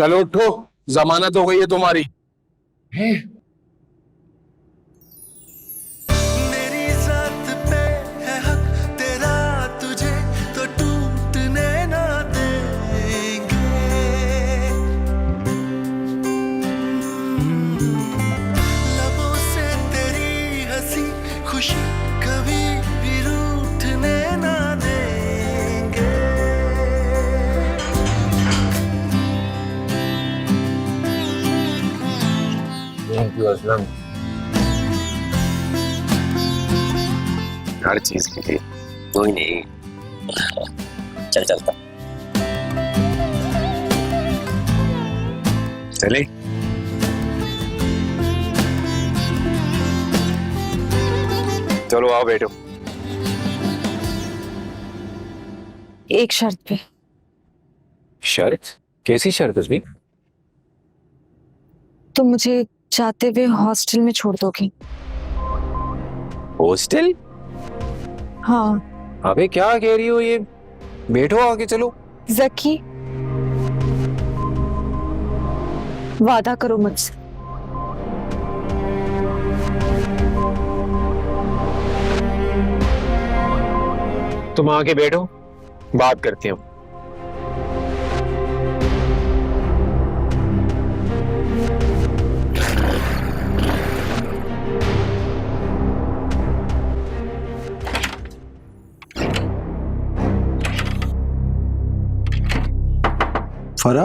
चलो उठो, जमानत हो गई है तुम्हारी। है मेरी जात पे है हक तेरा, तुझे तो टूटने ना देंगे। लबों से तेरी हंसी खुशी कभी भी रूठने ना देंगे। Thank you Aslam. हर चीज के लिए कोई नहीं। चल चलता चले। चलो आओ बैठो। एक शर्त पे। शर्त? कैसी शर्त उसमें? तुम मुझे जाते हुए हॉस्टल में छोड़ दोगी? हॉस्टल? हाँ। अबे क्या कह रही हो ये? बैठो आगे चलो। जकी, वादा करो मुझसे। तुम आके बैठो, बात करते हैं। फरा,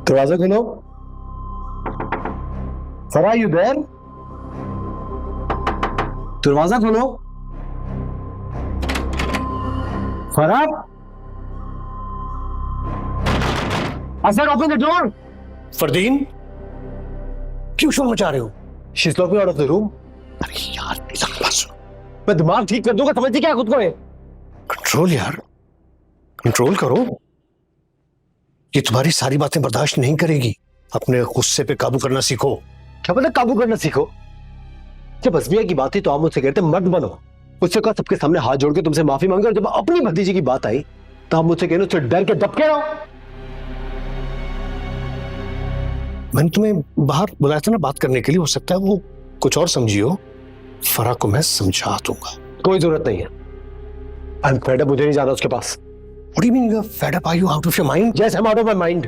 दरवाजा खोलो। फरा, यू देयर? दरवाजा खोलो। फरा, I said open the door. Fardeen, क्यों शोर मचा रहे हो? She's locked me out of the room. अरे यार बस मैं दिमाग ठीक कर दूंगा, समझती क्या खुद को है? कंट्रोल यार, कंट्रोल करो। ये तुम्हारी सारी बातें बर्दाश्त नहीं करेगी। अपने गुस्से पे काबू करना सीखो। क्या मतलब काबू करना सीखो? जब अज़मिया की बात थी तो आप मुझसे कहते मर्द बनो। उससे कहा सबके सामने हाथ जोड़ के तुमसे माफी मांगे, और जब अपनी भतीजी की बात आई तो आप मुझसे कहने उससे डर के दबके रहो। मैंने तुम्हें बाहर बुलाया था ना बात करने के लिए, हो सकता है वो कुछ और समझी हो। फरा को मैं समझा दूंगा। कोई जरूरत नहीं है। I'm fed up, मुझे नहीं जाना उसके पास। What do you mean you're fed up? Are you out of your mind? Yes, I'm out of my mind.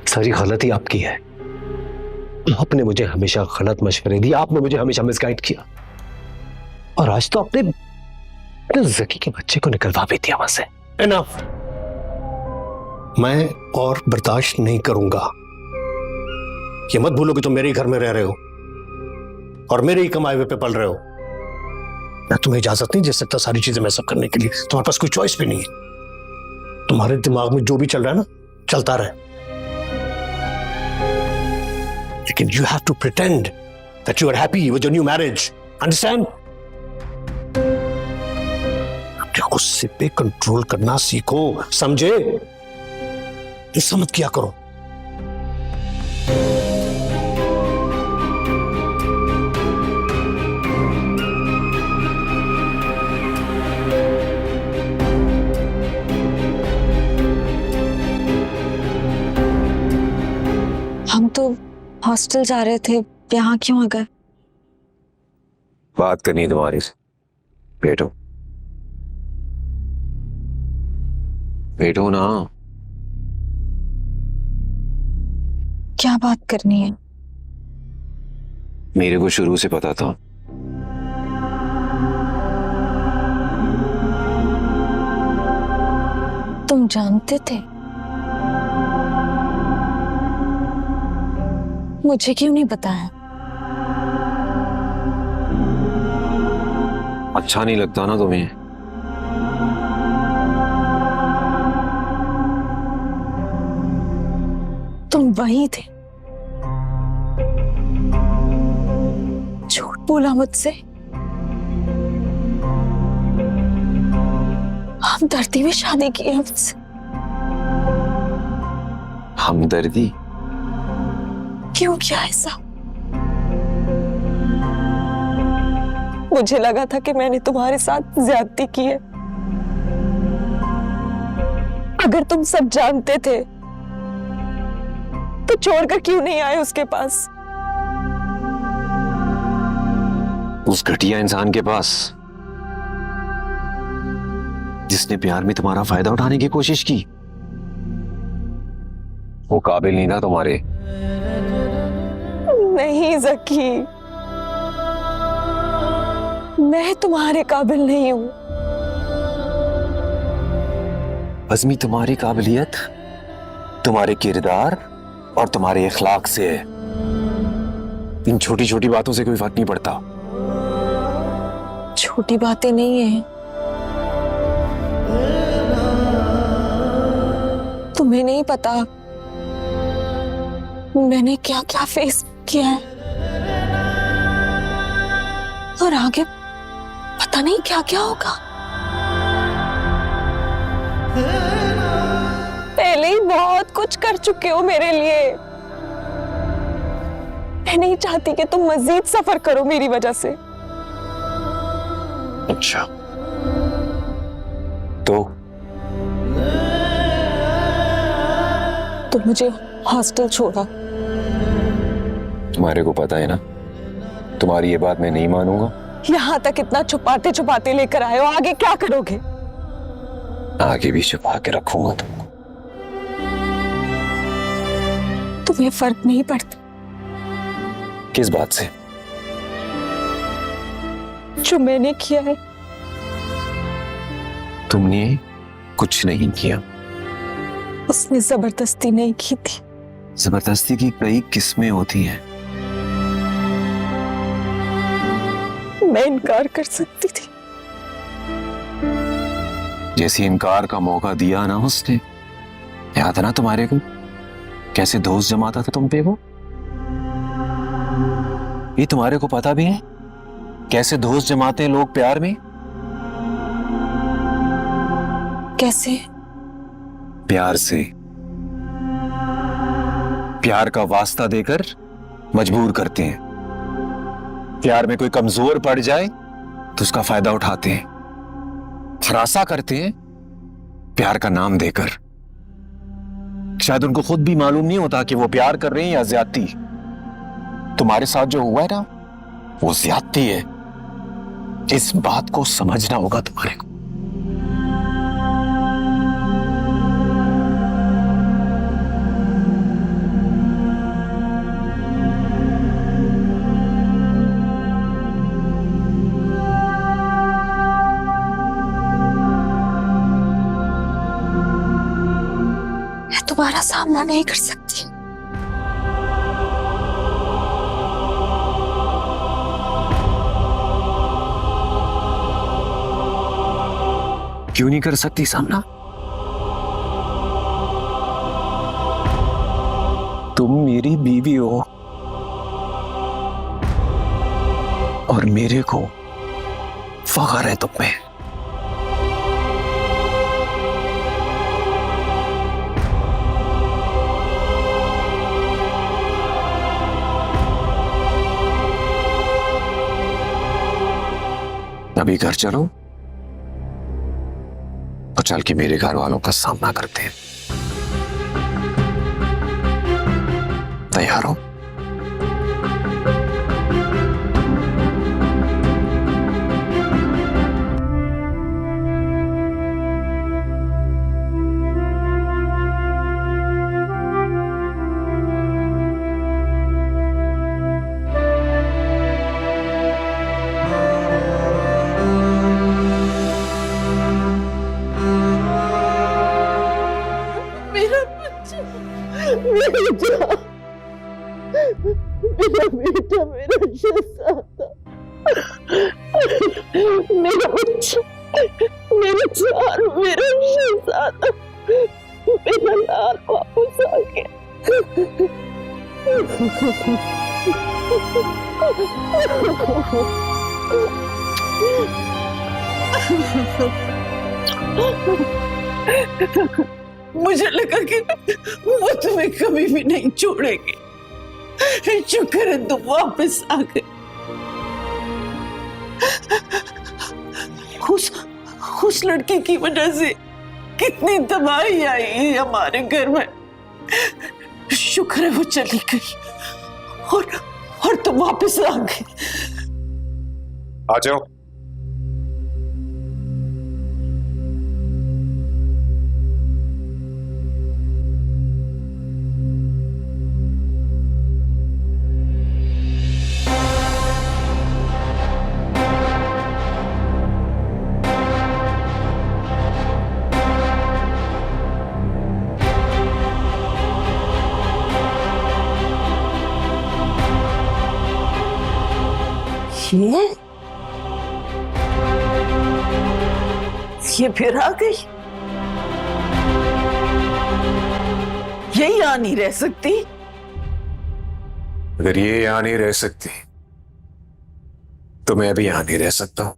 सारी गलती आपकी है। आपने मुझे हमेशा गलत मशवरे दिए, आपने मुझे हमेशा मिसगाइड किया, और आज तो अपने जकी के बच्चे को निकलवा भी दिया वहां से। Enough. मैं और बर्दाश्त नहीं करूंगा। ये मत भूलो कि तुम मेरे ही घर में रह रहे हो और मेरे ही कमाए हुए पे पल रहे हो। मैं तुम्हें इजाजत नहीं दे सकता सारी चीजें मैं सब करने के लिए। तुम्हारे पास कोई चॉइस भी नहीं है। तुम्हारे दिमाग में जो भी चल रहा है ना, चलता रहे, लेकिन you have to pretend that you are happy with your new marriage. Understand? अपने गुस्से पे कंट्रोल करना सीखो, समझे? ऐसा मत किया करो। हम तो हॉस्टल जा रहे थे, यहाँ क्यों आ गए? बात करनी है तुम्हारी से। बैठो बैठो ना। क्या बात करनी है? मेरे को शुरू से पता था। तुम जानते थे? मुझे क्यों नहीं बताया? अच्छा नहीं लगता ना तुम्हें? तुम वही थे, झूठ बोला मुझसे, हमदर्दी में शादी की है मुझसे। हमदर्दी? क्यों किया ऐसा? मुझे लगा था कि मैंने तुम्हारे साथ ज्यादती की है, अगर तुम सब जानते थे तो छोड़कर क्यों नहीं आए उसके पास? उस घटिया इंसान के पास जिसने प्यार में तुम्हारा फायदा उठाने की कोशिश की। वो काबिल नहीं था तुम्हारे। नहीं ज़की, मैं तुम्हारे काबिल नहीं हूं। अज़मी, तुम्हारी काबिलियत तुम्हारे किरदार और तुम्हारे इखलाक से है। इन छोटी छोटी बातों से कोई फर्क नहीं पड़ता। छोटी बातें नहीं है। तुम्हें नहीं पता मैंने क्या क्या फेस किया है, और आगे पता नहीं क्या क्या होगा। पहले ही बहुत कुछ कर चुके हो मेरे लिए। मैं नहीं चाहती कि तुम मजीद सफर करो मेरी वजह से। अच्छा, तो मुझे हॉस्टल छोड़ा। तुम्हारे को पता है ना, तुम्हारी ये बात मैं नहीं मानूंगा। यहाँ तक इतना छुपाते छुपाते लेकर आए हो, आगे क्या करोगे? आगे भी छुपा के रखूंगा तुमको। तुम्हें फर्क नहीं पड़ता किस बात से? जो मैंने किया है। तुमने कुछ नहीं किया। उसने जबरदस्ती नहीं की थी। जबरदस्ती की कई किस्में होती हैं। मैं इनकार कर सकती थी। जैसे इनकार का मौका दिया ना उसने, याद है ना तुम्हारे को कैसे दोस्त जमाता था तुम पे वो? ये तुम्हारे को पता भी है कैसे दोस्त जमाते हैं लोग प्यार में? कैसे? प्यार से। प्यार का वास्ता देकर मजबूर करते हैं। प्यार में कोई कमजोर पड़ जाए तो उसका फायदा उठाते हैं, हरासा करते हैं प्यार का नाम देकर। शायद उनको खुद भी मालूम नहीं होता कि वो प्यार कर रहे हैं या ज्यादती। तुम्हारे साथ जो हुआ है ना, वो ज्यादती है। इस बात को समझना होगा तुम्हारे को। तुम्हारा सामना नहीं कर सकती। क्यों नहीं कर सकती सामना? तुम मेरी बीवी हो और मेरे को फख्र है तुम पे। अभी घर चलो और चल के मेरे घर वालों का सामना करते हैं। तैयार हो? मेरा बेटा, मेरा शहजादा, मेरा बच्चा, मेरा जान, मेरा शहजादा, मेरा लाल वापस आ गया। मुझे लगा कि वो तुम्हें कभी भी नहीं छोड़ेंगे। शुक्र है तुम वापस आ गए। उस लड़के की वजह से कितनी तबाही आई है हमारे घर में। शुक्र है वो चली गई और तुम वापस आ गए। आ जाओ। ये फिर आ गई। ये यहाँ नहीं रह सकती। अगर ये यहां नहीं रह सकती तो मैं भी यहां नहीं रह सकता हूं।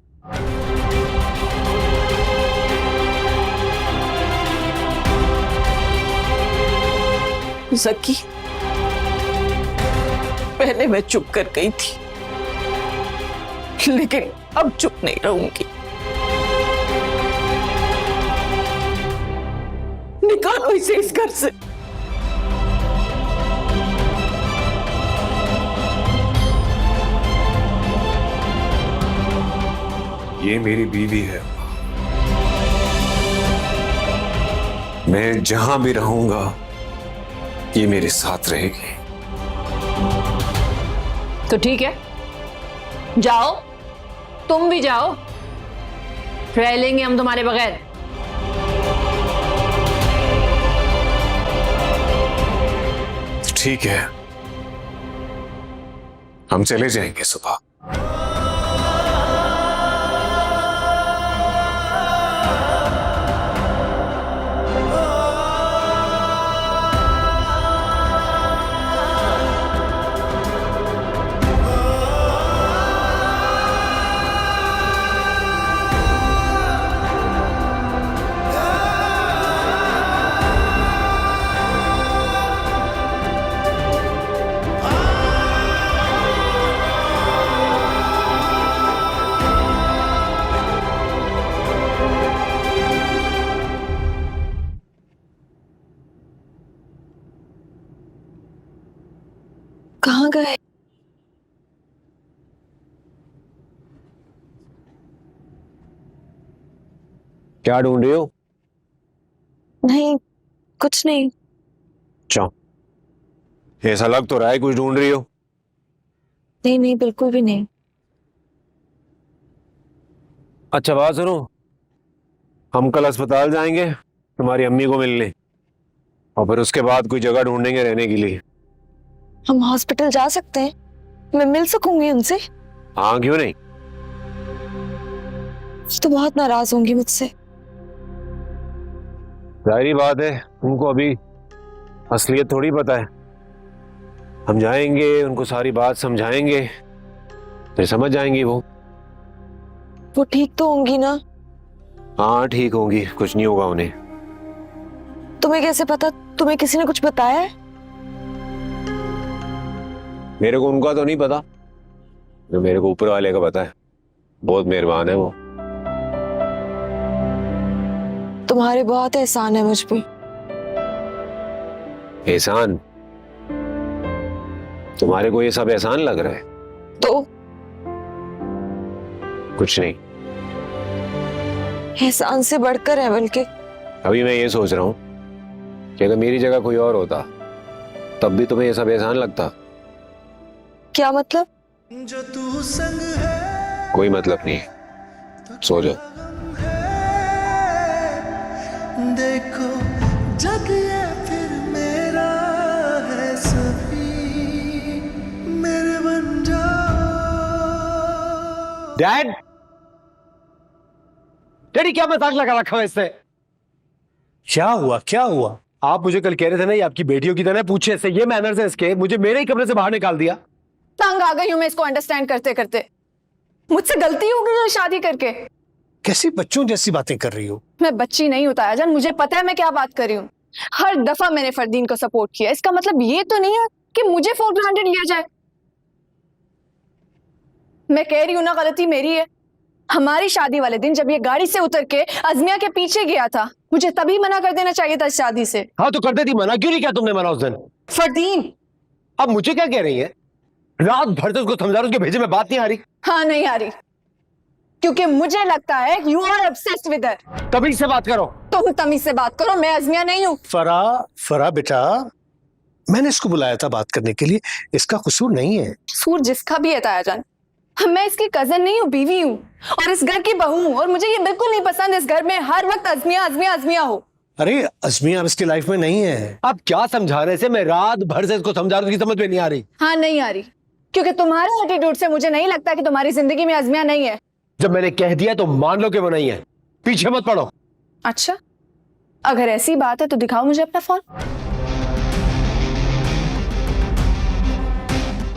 जकी, पहले मैं चुप कर गई थी, लेकिन अब चुप नहीं रहूंगी। निकालो इसे इस घर से। ये मेरी बीवी है। मैं जहां भी रहूंगा ये मेरे साथ रहेगी। तो ठीक है, जाओ, तुम भी जाओ, रह लेंगे हम तुम्हारे बगैर। ठीक है, हम चले जाएंगे सुबह। कहाँ गए? क्या ढूंढ रही हो? नहीं, कुछ नहीं। जाओ, ऐसा लग तो रहा है कुछ ढूंढ रही हो। नहीं नहीं, बिल्कुल भी नहीं। अच्छा बात सुनो, हम कल अस्पताल जाएंगे तुम्हारी अम्मी को मिलने, और फिर उसके बाद कोई जगह ढूंढेंगे रहने के लिए। हम हॉस्पिटल जा सकते हैं? मैं मिल सकूंगी उनसे? हाँ, क्यों नहीं। तो बहुत नाराज होंगी मुझसे। जाहिर बात है, उनको अभी असलियत थोड़ी पता है। हम जाएंगे, उनको सारी बात समझाएंगे, फिर समझ जाएंगी वो ठीक तो होंगी ना? हाँ ठीक होंगी, कुछ नहीं होगा उन्हें। तुम्हें कैसे पता? तुम्हें किसी ने कुछ बताया है? मेरे को उनका तो नहीं पता, जो मेरे को ऊपर वाले का पता है। बहुत मेहरबान है वो। तुम्हारे बहुत एहसान है मुझ पे। एहसान? तुम्हारे को ये सब एहसान लग रहा है? तो कुछ नहीं, एहसान से बढ़कर है बल्कि। अभी मैं ये सोच रहा हूं कि अगर मेरी जगह कोई और होता तब भी तुम्हें ये सब एहसान लगता। क्या मतलब? जो तू संग है कोई मतलब नहीं, सो जाओ। देखो जग ये फिर मेरा है, सभी मेरे बन जाओ। डैड, डैडी क्या मजाक लगा रखा है इससे? क्या हुआ, क्या हुआ? आप मुझे कल कह रहे थे ना ये आपकी बेटियों की तरह पूछे से, ये मैनर्स है इसके, मुझे मेरे ही कमरे से बाहर निकाल दिया। तंग आ गई हूं मैं इसको अंडरस्टैंड करते करते। मुझसे गलती हो गई है शादी करके। कैसी बच्चों जैसी बातें कर रही हो? मैं बच्ची नहीं हूं तायाजान, मुझे पता है मैं क्या बात कर रही हूँ। हर दफा मैंने फरदीन को सपोर्ट किया, इसका मतलब ये तो नहीं है कि मुझे फॉर ग्रांटेड लिया जाए। मैं कह रही हूं ना, गलती मेरी है। हमारी शादी वाले दिन जब ये गाड़ी से उतर के अजमिया के पीछे गया था, मुझे तभी मना कर देना चाहिए था इस शादी से। हाँ तो कर देती मना, क्यों नहीं किया तुमने मना उस दिन? फरदीन, अब मुझे क्या कह रही है? रात भर से उसको समझा रहा हूं, उसके भेजे में बात नहीं आ रही। हाँ नहीं आ रही, क्योंकि मुझे लगता है you are obsessed with her. तमीज से बात करो। तुम तमीज से बात करो, मैं अज़मिया नहीं हूँ। फरा बेटा, मैंने इसको बुलाया था बात करने के लिए, इसका कसूर नहीं है। कसूर जिसका भी है तायाजान, मैं इसकी कजन नहीं हूँ, बीवी हूँ और इस घर की बहू हूँ, और मुझे ये बिल्कुल नहीं पसंद इस घर में हर वक्त अज़मिया अज़मिया अज़मिया हो। अरे अज़मिया अब इसकी लाइफ में नहीं है। अब क्या समझाने से? मैं रात भर से इसको समझा रहा हूं, उसकी समझ में नहीं आ रही। हाँ नहीं आ रही, क्योंकि तुम्हारे एटीट्यूड से मुझे नहीं लगता कि तुम्हारी जिंदगी में अज़मिया नहीं है। जब मैंने कह दिया तो मान लो कि वो नहीं है, पीछे मत पड़ो। अच्छा, अगर ऐसी बात है तो दिखाओ मुझे अपना फोन।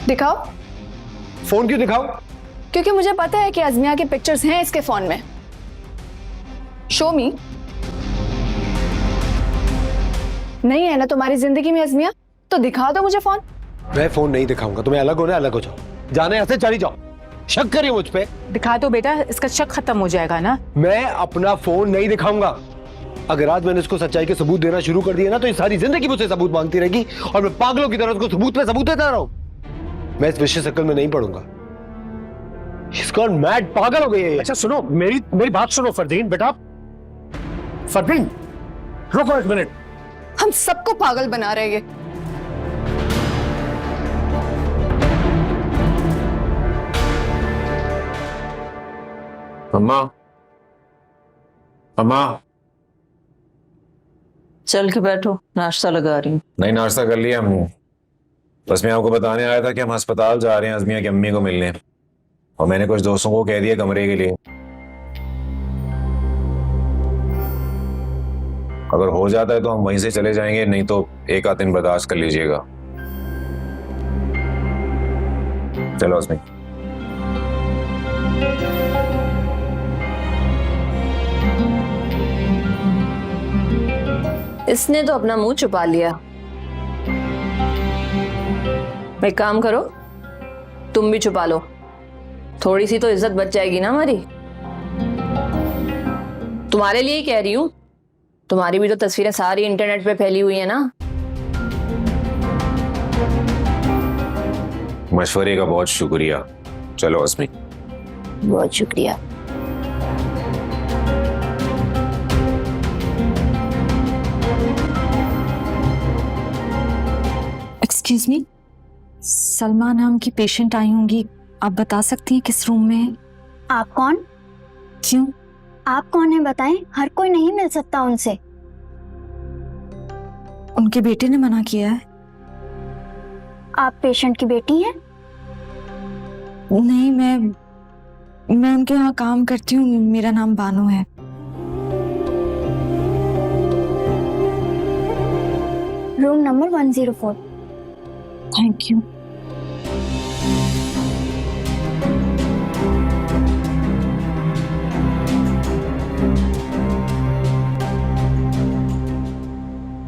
दिखाओ। फोन क्यों दिखाओ? क्योंकि मुझे पता है कि अज़मिया के पिक्चर्स हैं इसके फोन में। शो मी। नहीं है ना तुम्हारी जिंदगी में अज़मिया, तो दिखा दो मुझे फोन। मैं फोन नहीं दिखाऊंगा, तुम्हें अलग होना, अलग हो जाओ, जाने यहाँ से चली जाओ। शक करिए मुझ पे। दिखा दो बेटा, इसका शक खत्म हो जाएगा ना। मैं अपना फोन नहीं दिखाऊंगा। अगर आज मैंने इसको सच्चाई के सबूत देना शुरू कर दिया ना, तो ये सारी जिंदगी मुझसे सबूत मांगती रहेगी और मैं पागलों की तरह उसको सबूत पे सबूत देता रहूं। मैं इस विशेष शक्ल में नहीं पढ़ूंगा। She's gone mad, पागल हो गई है ये। अच्छा सुनो, मेरी बात सुनो फरदीन बेटा। फरदीन रुको एक मिनट। हम सबको पागल बना रहे हैं। अम्मा, अम्मा। चल के बैठो, नाश्ता लगा रही हूँ। नहीं, नाश्ता कर लिया हमने। बस मैं आपको बताने आया था कि हम अस्पताल जा रहे हैं अज़मिया की अम्मी को मिलने, और मैंने कुछ दोस्तों को कह दिया कमरे के लिए। अगर हो जाता है तो हम वहीं से चले जाएंगे, नहीं तो एक आध दिन बर्दाश्त कर लीजिएगा। चलो अज़मी। इसने तो अपना मुंह छुपा लिया। एक काम करो, तुम भी छुपा लो, थोड़ी सी तो इज्जत बच जाएगी ना हमारी। तुम्हारे लिए ही कह रही हूं, तुम्हारी भी तो तस्वीरें सारी इंटरनेट पे फैली हुई है ना। मशवरे का बहुत शुक्रिया। चलो अज़मी। बहुत शुक्रिया। एक्सक्यूज मी, सलमा नाम की पेशेंट आई होंगी, आप बता सकती हैं किस रूम में है? आप कौन? क्यों? आप कौन है बताएं, हर कोई नहीं मिल सकता उनसे। उनके बेटे ने मना किया है। आप पेशेंट की बेटी हैं? नहीं, मैं उनके यहाँ काम करती हूँ, मेरा नाम बानो है। Room number 104। Thank you.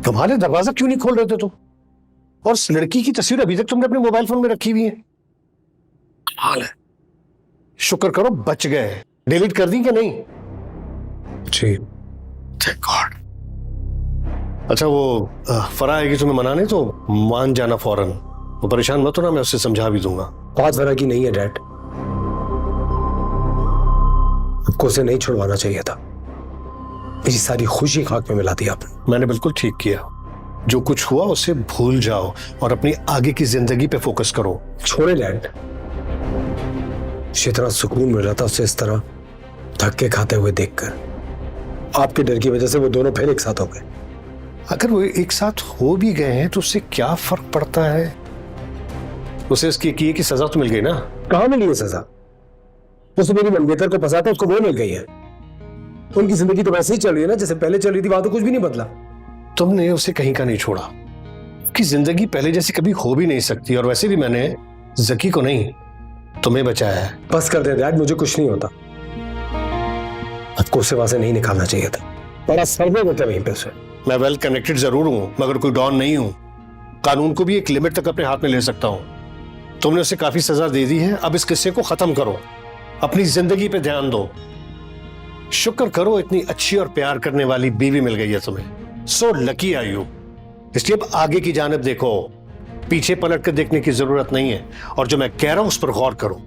तुम्हारे दरवाजा क्यों नहीं खोल रहे थे तुम? और उस लड़की की तस्वीर अभी तक तुमने अपने मोबाइल फोन में रखी हुई है। हाल है, शुक्र करो बच गए। डिलीट कर दी कि नहीं? जी, थैंक गॉड। अच्छा वो फरा आएगी तुम्हें मनाने, तो मान जाना फौरन। वो परेशान मत होना, मैं उससे समझा भी दूंगा। बात फरा की नहीं है डैड, आपको उसे नहीं छुड़वाना चाहिए था। मेरी सारी खुशी खाक में मिला दी आपने। मैंने बिल्कुल ठीक किया। जो कुछ हुआ उसे भूल जाओ और अपनी आगे की जिंदगी पे फोकस करो। छोड़े डैड, जितना सुकून मिल रहा था उसे इस तरह धक्के खाते हुए देखकर। आपके डर की वजह से वो दोनों फिर एक साथ हो गए। अगर वो एक साथ हो भी गए हैं तो उससे क्या फर्क पड़ता है? उसे इसकी किए की सजा तो मिल गई ना। कहाँ मिली है सजा? उसे मेरी मंगेतर को फंसा था, उसको वो मिल गई है। उनकी जिंदगी तो वैसे ही चल रही है ना जैसे पहले चल रही थी, वहां तो कुछ भी नहीं बदला। तुमने उसे कहीं का नहीं छोड़ा कि जिंदगी पहले जैसी कभी हो भी नहीं सकती। और वैसे भी मैंने जकी को नहीं, तुम्हें बचाया है। बस कर दे डैड, मुझे कुछ नहीं होता। आपको उसे वहां से नहीं निकालना चाहिए था। बड़ा सर में होता वहीं पे उसे। मैं वेल कनेक्टेड जरूर हूं, मगर कोई डॉन नहीं हूं। कानून को भी एक लिमिट तक अपने हाथ में ले सकता हूं। तुमने उसे काफी सजा दे दी है, अब इस किस्से को खत्म करो, अपनी जिंदगी पे ध्यान दो। शुक्र करो इतनी अच्छी और प्यार करने वाली बीवी मिल गई है तुम्हें। So lucky are you. इसलिए अब आगे की जानिब देखो, पीछे पलट कर देखने की जरूरत नहीं है, और जो मैं कह रहा हूं उस पर गौर करो।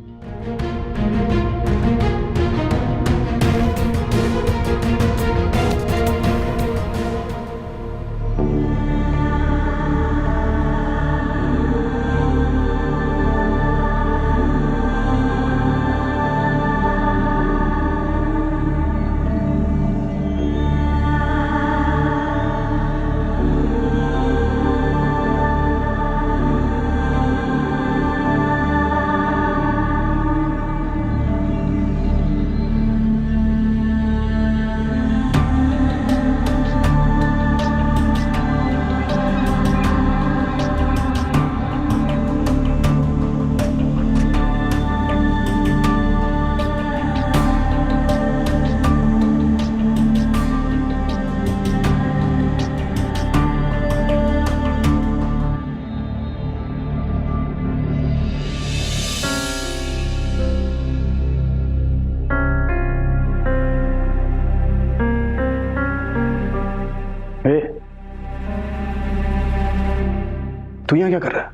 तू यहाँ क्या कर रहा है?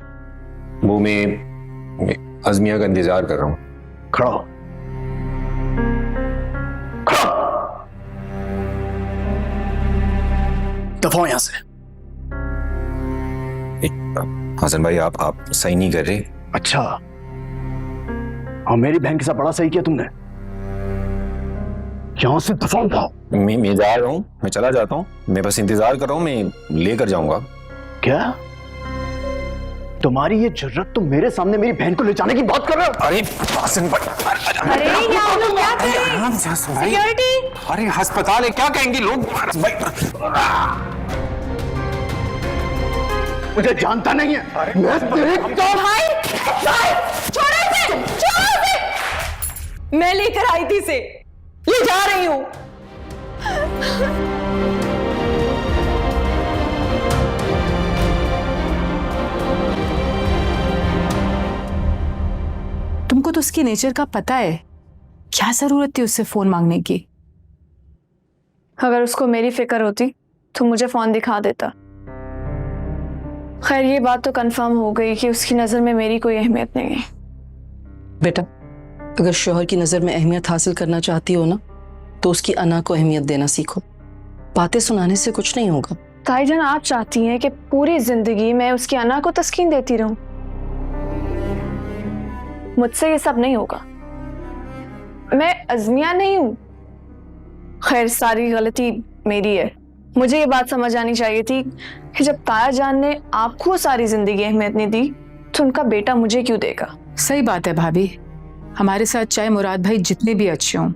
वो मैं अज़मिया का इंतजार कर रहा हूँ। खड़ा हो। खड़ा। दफा हो यहाँ से। हसन भाई आप सही नहीं कर रहे। अच्छा, और मेरी बहन के साथ बड़ा सही किया तुमने। यहां से दफा हो। मैं जा रहा हूँ, मैं चला जाता हूँ, मैं बस इंतजार कर रहा हूँ, मैं लेकर जाऊंगा। क्या तुम्हारी ये जरूरत तुम मेरे सामने मेरी बहन को ले जाने की बात कर रहे हो? अरे हसन भाई, अरे यहाँ लोग क्या कर रहे हैं? सिक्योरिटी! अरे अस्पताल है, क्या कहेंगे लोग? मुझे जानता नहीं है। मैं तेरे भाई छोड़ो इसे, छोड़ो इसे। मैं लेकर आई थी इसे, ले जा रही हूं। तुमको तो उसकी नेचर का पता है, क्या जरूरत थी उससे फोन मांगने की? अगर उसको मेरी फिक्र होती तो मुझे फोन दिखा देता। खैर ये बात तो कंफर्म हो गई कि उसकी नजर में मेरी कोई अहमियत नहीं है। बेटा, अगर शोहर की नजर में अहमियत हासिल करना चाहती हो ना, तो उसकी अना को अहमियत देना सीखो। बातें सुनाने से कुछ नहीं होगा। ताईजान, आप चाहती हैं कि पूरी जिंदगी मैं उसकी अना को तस्कीन देती रहूं? मुझसे ये सब नहीं होगा। मैं अज़मिया नहीं हूं। खैर सारी गलती मेरी है। मुझे ये बात समझ आनी चाहिए थी कि जब तायाजान ने आपको सारी जिंदगी अहमियत नहीं दी तो उनका बेटा मुझे क्यों देगा। सही बात है भाभी, हमारे साथ चाहे मुराद भाई जितने भी अच्छे हों,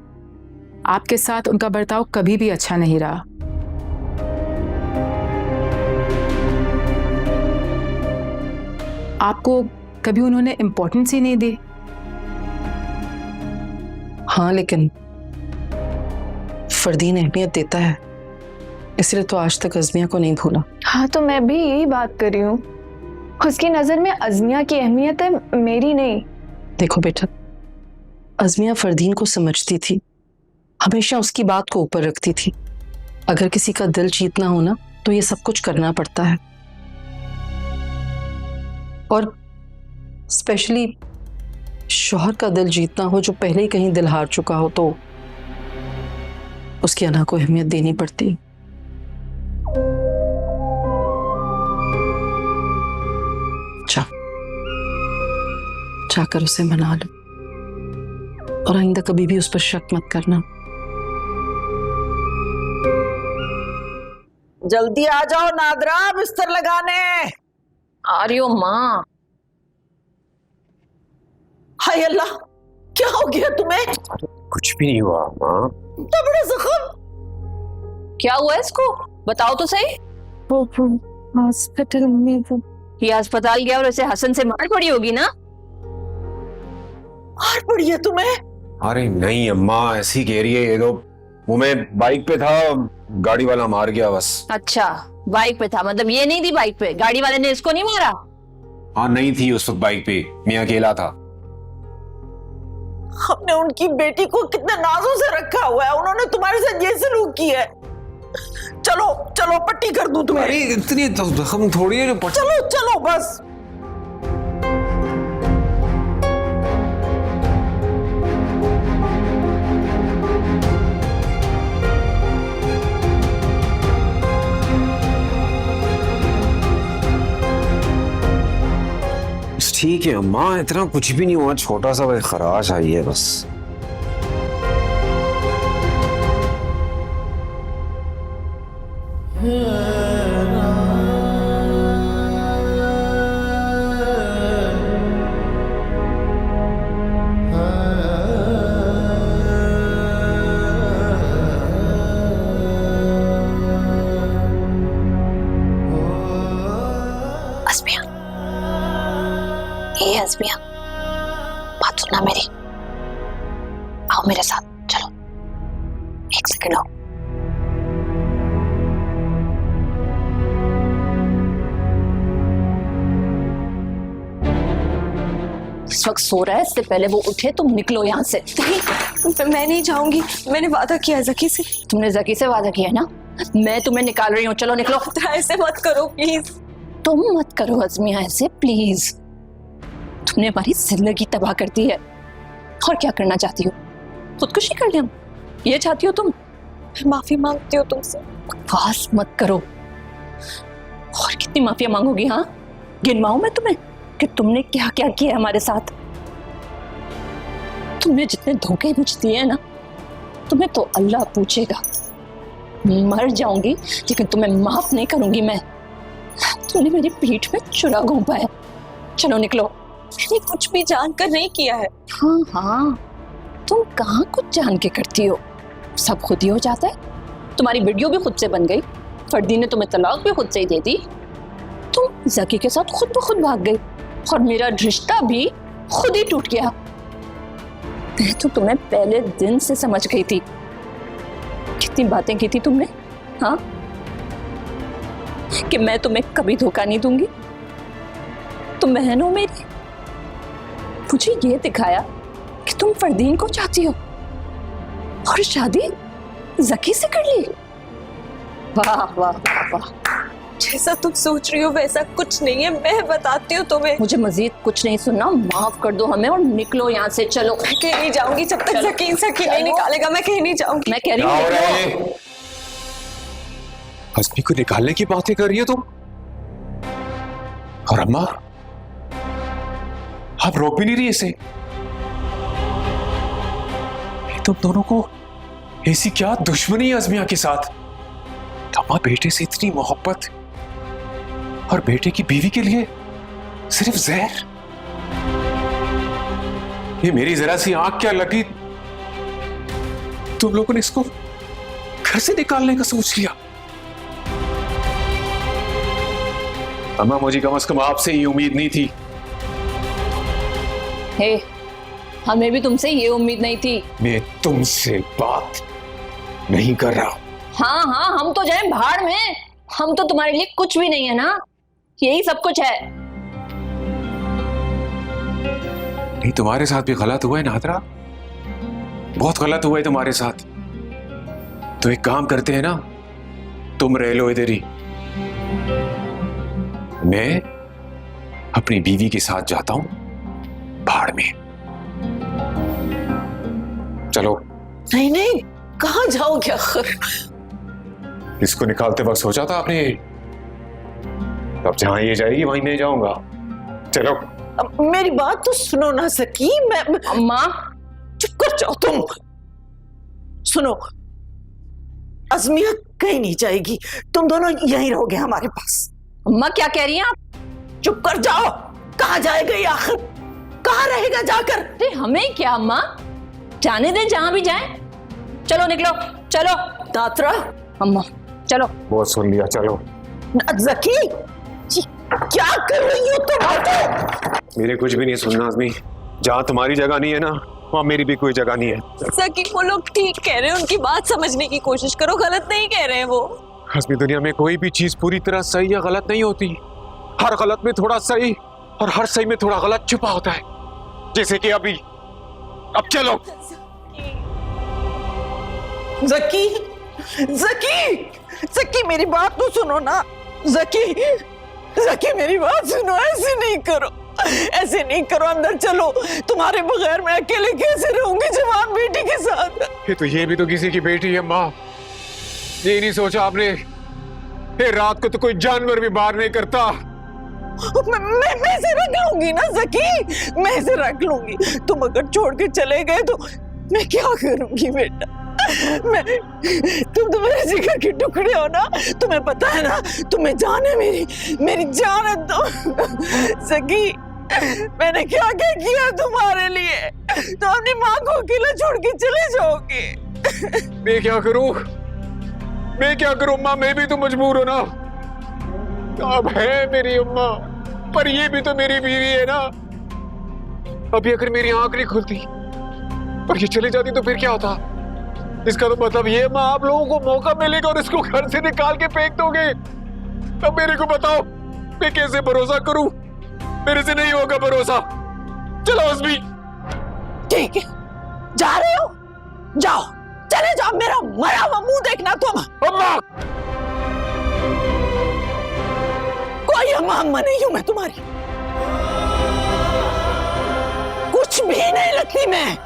आपके साथ उनका बर्ताव कभी भी अच्छा नहीं रहा। आपको कभी उन्होंने इम्पोर्टेंस ही नहीं दी। हाँ, लेकिन फरदीन अहमियत देता है, इसलिए तो आज तक अज़मिया को नहीं भूला। हाँ, तो मैं भी यही बात कर रही हूँ। उसकी नजर में अज़मिया की अहमियत है, मेरी नहीं। देखो बेटा, अज़मिया फरदीन को समझती थी, हमेशा उसकी बात को ऊपर रखती थी। अगर किसी का दिल जीतना हो ना, तो ये सब कुछ करना पड़ता है, और स्पेशली शौहर का दिल जीतना हो जो पहले ही कहीं दिल हार चुका हो, तो उसकी अना को अहमियत देनी पड़ती। जाकर उसे मना लो, और आइंदा कभी भी उस पर शक मत करना। जल्दी आ जाओ नादरा, बिस्तर लगाने। आ रही हो माँ? हाय अल्लाह, क्या हो गया तुम्हें? कुछ भी नहीं हुआ माँ। इतना बड़ा जख्म। क्या हुआ इसको? बताओ तो सही। वो हॉस्पिटल में वो ये अस्पताल गया और ऐसे हसन से मार पड़ी होगी ना? मार पड़ी है तुम्हें? अरे नहीं अम्मा, ऐसी कह रही है ये तो। वो मैं बाइक पे था, गाड़ी वाला मार गया बस। अच्छा, बाइक पे था, मतलब ये नहीं थी बाइक पे? गाड़ी वाले ने इसको नहीं मारा? हाँ नहीं थी उस वक्त बाइक पे, मैं अकेला था। हमने उनकी बेटी को कितने नाजों से रखा हुआ है, उन्होंने तुम्हारे साथ ये सलूक किया है। चलो चलो पट्टी कर दूं तुम्हें। इतनी हम थोड़ी है। चलो चलो बस। ठीक है अम्मा, इतना कुछ भी नहीं हुआ, छोटा सा वही खराश आई है बस। अज़मिया, ये अज़मिया, बात सुनना मेरी। आओ मेरे साथ, चलो। एक सेकंड आओ। इस वक्त सो रहा है, इससे पहले वो उठे तुम निकलो यहाँ से। मैं नहीं जाऊंगी, मैंने वादा किया जकी से। तुमने जकी से वादा किया है ना? मैं तुम्हें निकाल रही हूँ, चलो निकलो। ऐसे मत करो प्लीज। तुम मत करो अज़मिया ऐसे, प्लीज। तुमने हमारी जिंदगी तबाह कर दी है। और क्या करना चाहती हो? खुदकुशी कर ले हम, ये चाहती हो तुम? माफी मांगती हूँ तुमसे। बकवास मत करो। और कितनी माफिया मांगोगी? हाँ, गिनवाऊं मैं तुम्हें कि तुमने क्या क्या किया हमारे साथ? तुमने जितने धोखे मुझे दिए हैं ना, तुम्हें तो अल्लाह पूछेगा। मर जाऊंगी लेकिन तुम्हें माफ नहीं करूंगी मैं। तुमने मेरी पीठ में चुरा घोंपा है। चलो निकलो। मैंने कुछ भी जानकर नहीं किया है। हाँ हाँ, तुम कहाँ कुछ जान के करती हो, सब खुद ही हो जाता है। तुम्हारी वीडियो भी खुद से बन गई, फर्दी ने तुम्हें तलाक भी खुद से ही दे दी, तुम जकी के साथ खुद ब खुद भाग गई और मेरा रिश्ता भी खुद ही टूट गया। मैं तो तुम्हें पहले दिन से समझ गई थी। कितनी बातें की थी तुमने, हाँ, कि मैं तुम्हें कभी धोखा नहीं दूंगी। तुम बहन हो मेरी। मुझे ये दिखाया कि तुम फरदीन को चाहती हो और शादी जकी से कर ली। वाह वाह वाह वाह। जैसा तुम सोच रही हो वैसा कुछ नहीं है, मैं बताती हूँ तुम्हें। मुझे मजीद कुछ नहीं सुनना, माफ कर दो हमें और निकलो यहाँ से। चलो। मैं कहीं नहीं जाऊंगी जब तक जकीन सकी नहीं निकालेगा। मैं कहीं नहीं जाऊंगी। मैं कह रही हूँ अज़मी को निकालने की बातें कर रही हो तुम, और अम्मा आप रोक भी नहीं रही इसे। तुम दोनों को ऐसी क्या दुश्मनी है अज़मिया के साथ? अम्मा बेटे से इतनी मोहब्बत और बेटे की बीवी के लिए सिर्फ जहर। ये मेरी जरा सी आंख क्या लगी, तुम लोगों ने इसको घर से निकालने का सोच लिया। अम्मा मुझे कम से कम आपसे ये उम्मीद नहीं थी। हे, हमें भी तुमसे ये उम्मीद नहीं थी। मैं तुमसे बात नहीं कर रहा। हाँ हाँ, हम तो जाए भाड़ में, हम तो तुम्हारे लिए कुछ भी नहीं है ना, यही सब कुछ है। नहीं, तुम्हारे साथ भी गलत हुआ है नादरा, बहुत गलत हुआ है तुम्हारे साथ। तो एक काम करते हैं ना, तुम रह लो इधर ही, मैं अपनी बीवी के साथ जाता हूं भाड़ में। चलो। नहीं नहीं, कहाँ जाओगे आखिर? इसको निकालते वक्त सोचा था आपने, अब जहां ये जाएगी वहीं मैं जाऊंगा। चलो। अब मेरी बात तो सुनो ना सकी। मैं अम्मा चुप कर जाओ तुम। सुनो, अज़मिया कहीं नहीं जाएगी, तुम दोनों यहीं रहोगे हमारे पास। अम्मा क्या कह रही हैं आप? चुप कर जाओ। कहाँ जाएगा ये आखिर? कहाँ रहेगा जाकर? अरे हमें क्या अम्मा, जाने दे जहां भी जाए। चलो निकलो, चलो। दात्रा, अम्मा चलो। बहुत सुन लिया, चलो। जकी, क्या कर रही हो तुम? मेरे कुछ भी नहीं सुनना अज़मी, जहां तुम्हारी जगह नहीं है ना, वहां मेरी भी कोई जगह नहीं है। सकी, वो लोग ठीक कह रहे हैं, उनकी बात समझने की कोशिश करो, गलत नहीं कह रहे हैं वो। अज़मी, दुनिया में कोई भी चीज पूरी तरह सही या गलत नहीं होती। हर गलत में थोड़ा सही और हर सही में थोड़ा गलत छुपा होता है। जैसे कि अभी अब चलो। जकी, जकी, जकी मेरी बात तो सुनो ना। जकी, जकी मेरी बात सुनो, ऐसे नहीं करो, ऐसे नहीं करो, अंदर चलो। तुम्हारे बगैर मैं अकेले कैसे रहूंगी जवान बेटी के साथ? ये भी तो किसी की बेटी है माँ। ये नहीं सोचा आपने, ये रात को तो कोई जानवर भी बाहर नहीं करता। मैं इसे रख लूंगी ना जकी, मैं इसे रख लूंगी। तुम अगर छोड़ के चले गए तो मैं क्या करूंगी बेटा? तुम तो मेरे जिगर के टुकड़े हो ना, तुम्हें पता है ना, तुम्हें जान है मेरी जान है तो। जकी, मैंने क्या क्या किया तुम्हारे लिए, तो अपनी माँ को अकेला छोड़ के चले जाओगे? मैं क्या करूं, मैं क्या करूं माँ, मैं भी तो मजबूर हूं ना। अब है मेरी अम्मा, पर ये भी तो मेरी बीवी है ना। अभी अगर मेरी आंख नहीं खुलती और ये चली जाती तो फिर क्या होता? इसका तो मतलब ये माँ, आप लोगों को मौका मिलेगा और इसको घर से निकाल के फेंक दोगे। अब मेरे को बताओ, मैं कैसे भरोसा करूं? मेरे से नहीं होगा भरोसा। चलो अस्मी। ठीक है, जा रहे हो, जाओ, चले जाओ, मेरा मरा हुआ मुंह देखना तुम। अम्मा, कोई अम्मा नहीं हूं मैं तुम्हारी, कुछ भी नहीं लगती मैं,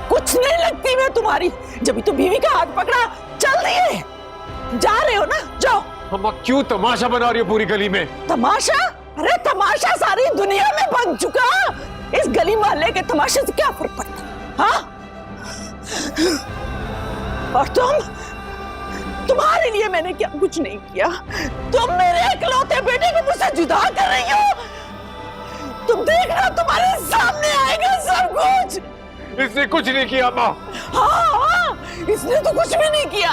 कुछ नहीं लगती मैं तुम्हारी। जब तो बीवी का हाथ पकड़ा चल दिए। जा रहे हो ना, जाओ। अम्मा क्यों तमाशा बना रही हो पूरी गली में? तमाशा? अरे तमाशा सारी दुनिया में बन चुका, इस गली मोहल्ले के तमाशे से क्या फर्क पड़ता? हाँ? और तुम्हारे लिए मैंने क्या कुछ नहीं किया। तुम मेरे इकलौते बेटे को मुझसे जुदा कर रही हो। तुम देखना, तुम्हारे सामने आएगा सब कुछ। इसने कुछ नहीं किया माँ। हाँ, इसने तो कुछ भी नहीं किया।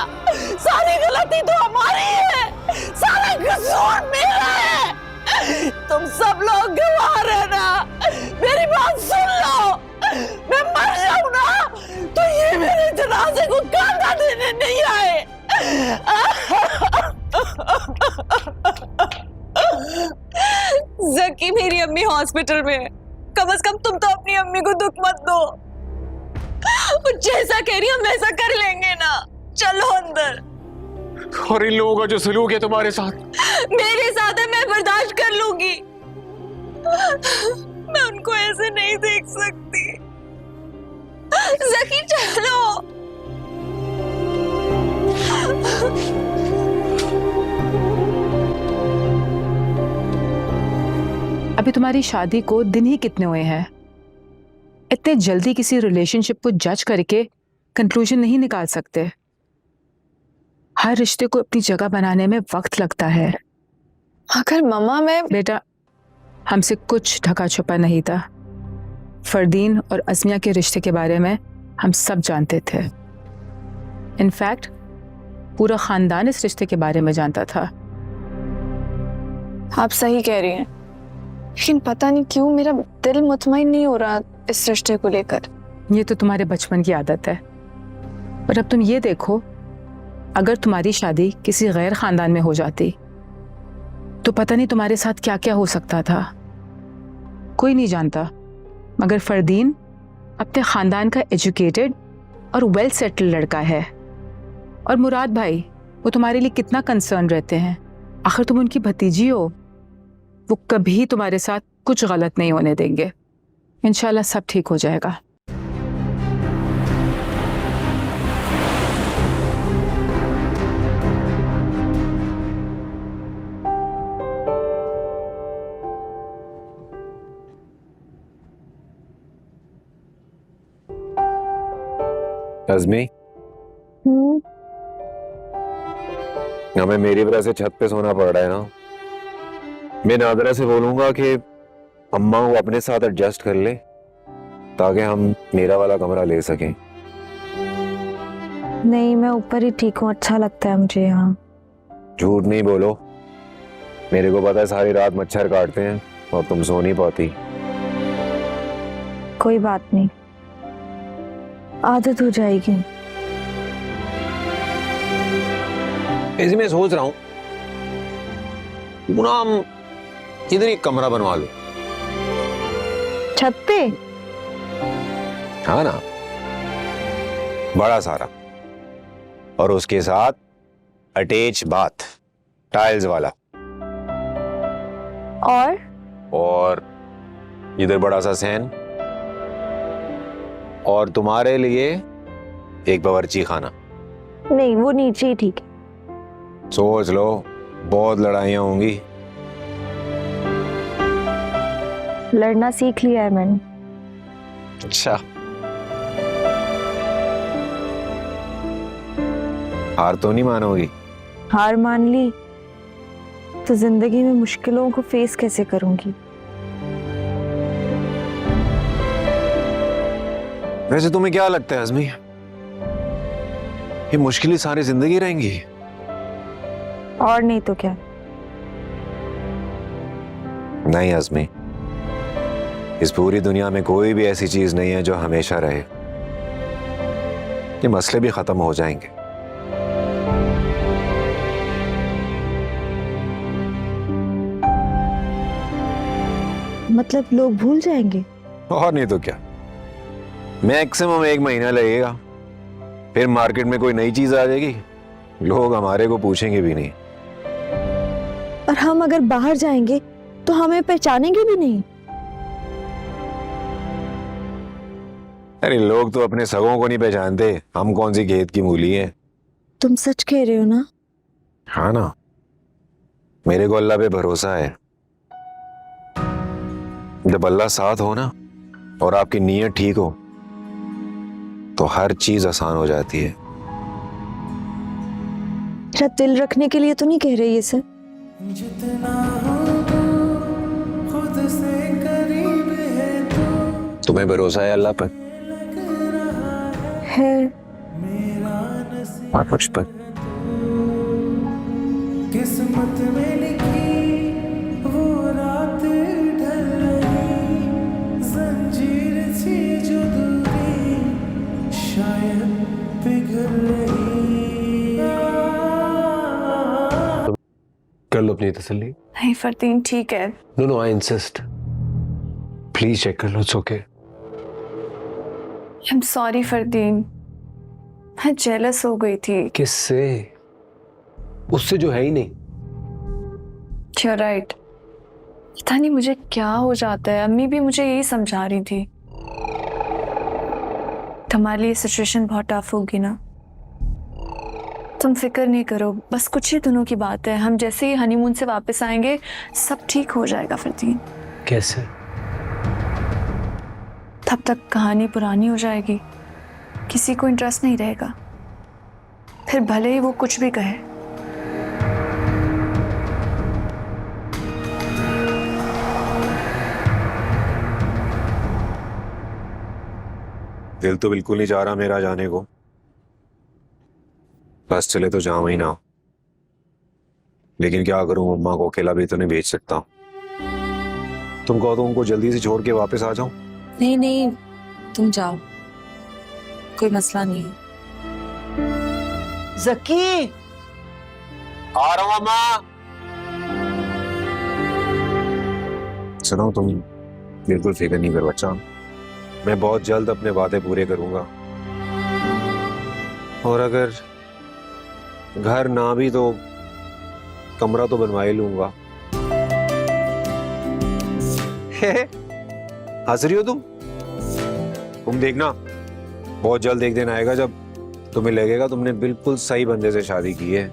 सारी गलती तो हमारी है, सारा कसूर मेरा है। तुम सब लोग गवाह रहना, मेरी बात सुन लो। मैं मर जाऊं ना तो ये मेरे जनाजे को कांधा देने नहीं आए। जकी, मेरी अम्मी हॉस्पिटल में है, कम से कम तुम तो अपनी अम्मी को दुख मत दो। वो जैसा कह रही हम वैसा कर लेंगे ना, चलो अंदर। और इन लोगों का जो सलूक है तुम्हारे साथ, मेरे साथ है, मैं बर्दाश्त कर लूंगी। मैं उनको ऐसे नहीं देख सकती। जकी चलो। अभी तुम्हारी शादी को दिन ही कितने हुए हैं? इतने जल्दी किसी रिलेशनशिप को जज करके कंक्लूजन नहीं निकाल सकते। हर रिश्ते को अपनी जगह बनाने में वक्त लगता है। अगर मम्मा, मैं बेटा, हमसे कुछ ढका छुपा नहीं था। फरदीन और अज़मिया के रिश्ते के बारे में हम सब जानते थे। इनफैक्ट पूरा खानदान इस रिश्ते के बारे में जानता था। आप सही कह रही हैं, लेकिन पता नहीं क्यों मेरा दिल मुतमईन नहीं हो रहा इस रिश्ते को लेकर। ये तो तुम्हारे बचपन की आदत है। पर अब तुम ये देखो, अगर तुम्हारी शादी किसी गैर खानदान में हो जाती तो पता नहीं तुम्हारे साथ क्या क्या हो सकता था। कोई नहीं जानता, मगर फरदीन अपने खानदान का एजुकेटेड और वेल सेटल्ड लड़का है। और मुराद भाई, वो तुम्हारे लिए कितना कंसर्न रहते हैं। आखिर तुम उनकी भतीजी हो। वो कभी तुम्हारे साथ कुछ गलत नहीं होने देंगे। इंशाल्लाह सब ठीक हो जाएगा। अज़मी, हमें मेरी वजह से छत पे सोना पड़ रहा है ना। मैं नादरा से बोलूंगा कि अम्मा को अपने साथ एडजस्ट कर ले ताकि हम मेरा वाला कमरा ले सकें। नहीं, मैं ऊपर ही ठीक हूँ, अच्छा लगता है मुझे यहाँ। झूठ नहीं बोलो, मेरे को पता है सारी रात मच्छर काटते हैं और तुम सो नहीं पाती। कोई बात नहीं, आदत हो जाएगी। ऐसे मैं सोच रहा हूँ क्यों ना हम इधर एक कमरा बनवा लो। छत पे? हाँ ना, बड़ा सारा, और उसके साथ अटैच बाथ, टाइल्स वाला। और इधर बड़ा सा सैन, और तुम्हारे लिए एक बावर्ची खाना। नहीं, वो नीचे ही ठीक है। सोच लो, बहुत लड़ाइयां होंगी। लड़ना सीख लिया है मैंने। अच्छा, हार तो नहीं मानोगी? हार मान ली तो जिंदगी में मुश्किलों को फेस कैसे करूंगी? वैसे तुम्हें क्या लगता है अज़मी, ये मुश्किलें सारी जिंदगी रहेंगी? और नहीं तो क्या। नहीं अज़मी, इस पूरी दुनिया में कोई भी ऐसी चीज नहीं है जो हमेशा रहे। ये मसले भी खत्म हो जाएंगे। मतलब लोग भूल जाएंगे? और नहीं तो क्या, मैक्सिमम 1 महीना लगेगा, फिर मार्केट में कोई नई चीज आ जाएगी, लोग हमारे को पूछेंगे भी नहीं। और हम अगर बाहर जाएंगे तो हमें पहचानेंगे भी नहीं। अरे लोग तो अपने सगों को नहीं पहचानते, हम कौन सी खेत की मूली हैं। तुम सच कह रहे हो ना? हाँ ना, मेरे को अल्लाह पे भरोसा है। जब अल्लाह साथ हो ना और आपकी नीयत ठीक हो तो हर चीज आसान हो जाती है। तेरा दिल रखने के लिए तो नहीं कह रही ये सब? जितना हो खुद से करीब है तो तुम्हें भरोसा है अल्लाह पर? है। और मुझ पर? किस्मत में लिखी वो रात ढल रही, जंजीर सी जो दूरी शायद पिघल रही। कर लो अपनी तसल्ली। नहीं फरदीन, ठीक है। No no, I insist, please check कर लो, it's okay. I am sorry Fardeen, मैं जेलस हो गई थी। किससे? उससे जो है ही नहीं। You're right। पता नहीं मुझे क्या हो जाता है, अम्मी भी मुझे यही समझा रही थी। तुम्हारे लिए सिचुएशन बहुत टफ होगी ना, तुम फिक्र नहीं करो, बस कुछ ही दिनों की बात है। हम जैसे ही हनीमून से वापस आएंगे सब ठीक हो जाएगा फरदीन। कैसे? तब तक कहानी पुरानी हो जाएगी, किसी को इंटरेस्ट नहीं रहेगा, फिर भले ही वो कुछ भी कहे। दिल तो बिल्कुल नहीं चाह रहा मेरा जाने को, बस चले तो जाऊं ही ना। लेकिन क्या करूं, अम्मा को अकेला भी तो नहीं भेज सकता। तुम कहो तो उनको जल्दी से छोड़ के वापस आ जाऊं? नहीं नहीं, तुम जाओ, कोई मसला नहीं है। जकी, आ रहा हूं अम्मा। सुनो, तुम बिल्कुल फिक्र नहीं करो बच्चा, मैं बहुत जल्द अपने वादे पूरे करूंगा। और अगर घर ना भी तो कमरा तो बनवा ही लूंगा। हंस रही हो तुम देखना, बहुत जल्द एक दिन आएगा जब तुम्हें लगेगा तुमने बिल्कुल सही बंदे से शादी की है।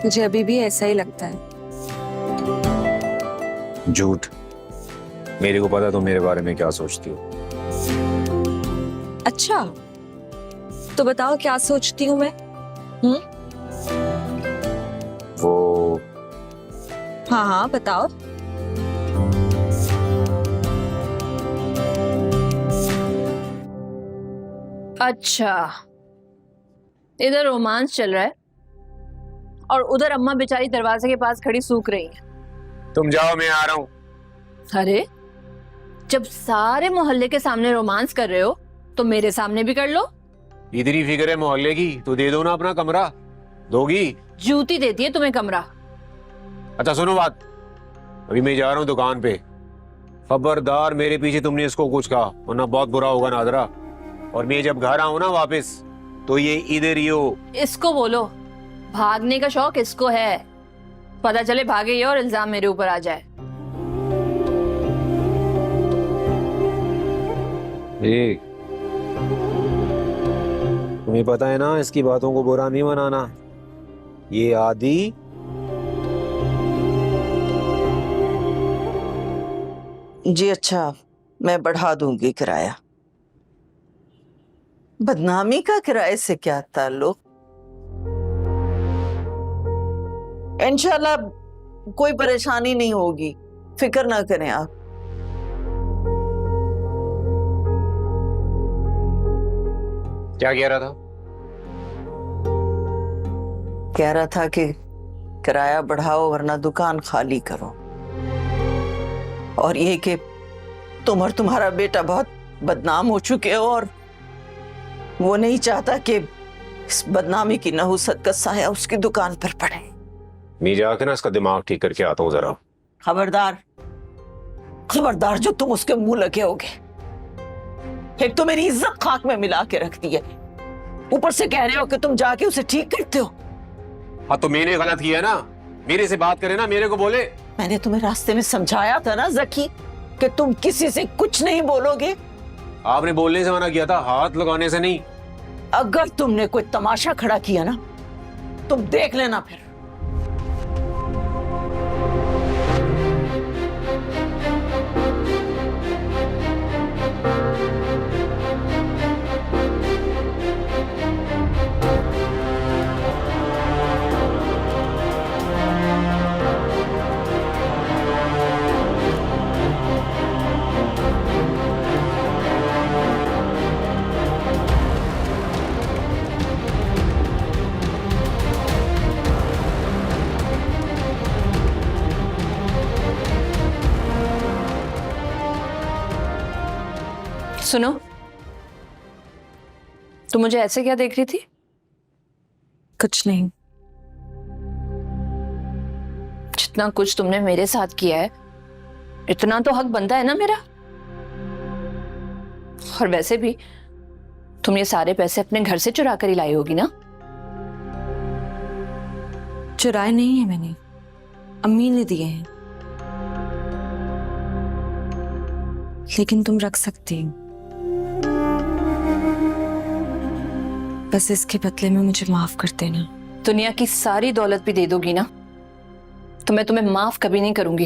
मुझे अभी भी ऐसा ही लगता है। झूठ, मेरे को पता तुम मेरे बारे में क्या सोचती हो। अच्छा, तो बताओ क्या सोचती हूँ मैं? वो हाँ हाँ बताओ। अच्छा, इधर रोमांस चल रहा है और उधर अम्मा बेचारी दरवाजे के पास खड़ी सूख रही है। तुम जाओ, मैं आ रहा हूँ। अरे, जब सारे मोहल्ले के सामने रोमांस कर रहे हो तो मेरे सामने भी कर लो। इतनी फिक्र है मोहल्ले की तो दे दो ना अपना कमरा। दोगी? जूती देती है तुम्हें कमरा। अच्छा सुनो बात, अभी मैं जा रहा हूँ दुकान पे, खबरदार मेरे पीछे तुमने इसको कुछ कहा वरना बहुत बुरा होगा नादरा। और मैं जब घर आऊँ ना वापस तो ये इधर ही हो। इसको बोलो भागने का शौक इसको है, पता चले भागे ये और इल्जाम मेरे ऊपर आ जाए। तुम्हें पता है ना इसकी बातों को बुरा नहीं मनाना। ये आदि जी अच्छा, मैं बढ़ा दूंगी किराया। बदनामी का किराए से क्या ताल्लुक? इंशाल्लाह कोई परेशानी नहीं होगी, फिक्र ना करें आप। क्या कह रहा था? कह रहा था कि किराया बढ़ाओ वरना दुकान खाली करो, और ये कि तुम और तुम्हारा बेटा बहुत बदनाम हो चुके हो और वो नहीं चाहता कि इस बदनामी की नहुसत का साया उसकी दुकान पर पड़े। मैं जाके ना इसका दिमाग ठीक करके आता हूँ जरा। खबरदार, खबरदार जो तुम उसके मुंह लगे होगे। एक तो मेरी इज्जत खाक में मिला के रखती है, ऊपर से कह रहे हो कि तुम जाके उसे ठीक करते हो। हाँ तो मैंने गलत किया ना, मेरे से बात करे ना, मेरे को बोले। मैंने तुम्हें रास्ते में समझाया था ना जकी कि तुम किसी से कुछ नहीं बोलोगे। आपने बोलने से मना किया था, हाथ लगाने से नहीं। अगर तुमने कोई तमाशा खड़ा किया ना, तुम देख लेना फिर। सुनो, तुम मुझे ऐसे क्या देख रही थी? कुछ नहीं। जितना कुछ तुमने मेरे साथ किया है, इतना तो हक बनता है ना मेरा। और वैसे भी तुम ये सारे पैसे अपने घर से चुरा कर ही लाई होगी ना? चुराए नहीं है मैंने, अम्मी ने दिए हैं। लेकिन तुम रख सकती हो, बस इसके बदले में मुझे माफ कर देना। दुनिया की सारी दौलत भी दे दोगी ना, तो मैं तुम्हें माफ कभी नहीं करूंगी।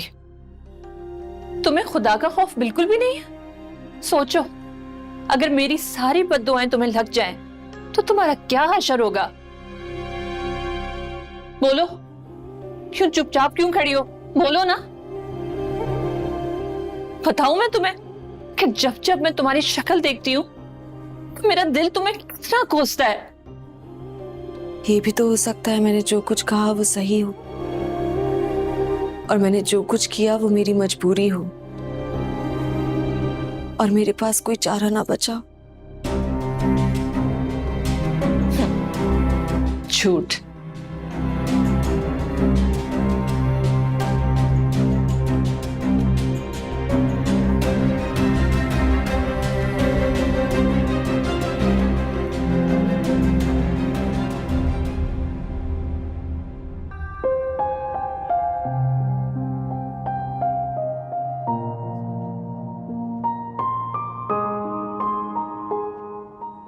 तुम्हें खुदा का खौफ बिल्कुल भी नहीं है? सोचो, अगर मेरी सारी बद्दुआएं तुम्हें लग जाएं, तो तुम्हारा क्या हशर होगा? बोलो, क्यों चुपचाप क्यों खड़ी हो? बोलो ना। बताऊं मैं तुम्हें कि जब जब मैं तुम्हारी शक्ल देखती हूं, तो मेरा दिल तुम्हें कितना कोसता है। ये भी तो हो सकता है मैंने जो कुछ कहा वो सही हो, और मैंने जो कुछ किया वो मेरी मजबूरी हो, और मेरे पास कोई चारा ना बचा। झूठ।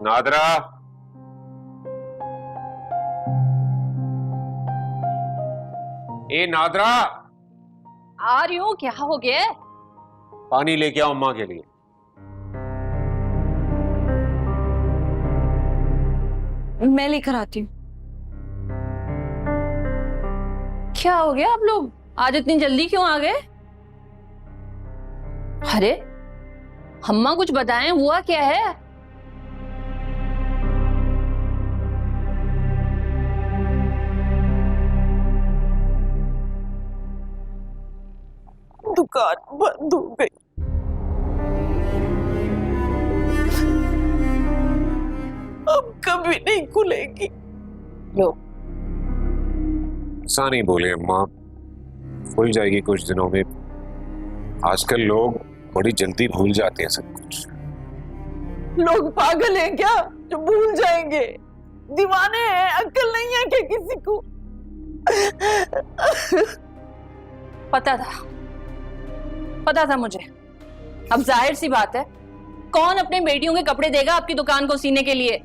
नादरा, ए नादरा, आ रही हूं। क्या हो गया? पानी लेके आओ अम्मा के लिए। मैं लेकर आती हूँ। क्या हो गया? आप लोग आज इतनी जल्दी क्यों आ गए? अरे अम्मा कुछ बताएं, हुआ क्या है? दुकान बंद हो गई। अब कभी नहीं खुलेगी। लो, ऐसा नहीं बोले अम्मा, खुल जाएगी कुछ दिनों में। आजकल लोग बड़ी जल्दी भूल जाते हैं सब कुछ। लोग पागल हैं क्या जो भूल जाएंगे? दीवाने हैं, अक्ल नहीं है क्या किसी को? पता था मुझे। अब जाहिर सी बात है, कौन अपने बेटियों के कपड़े देगा आपकी दुकान को सीने के लिए?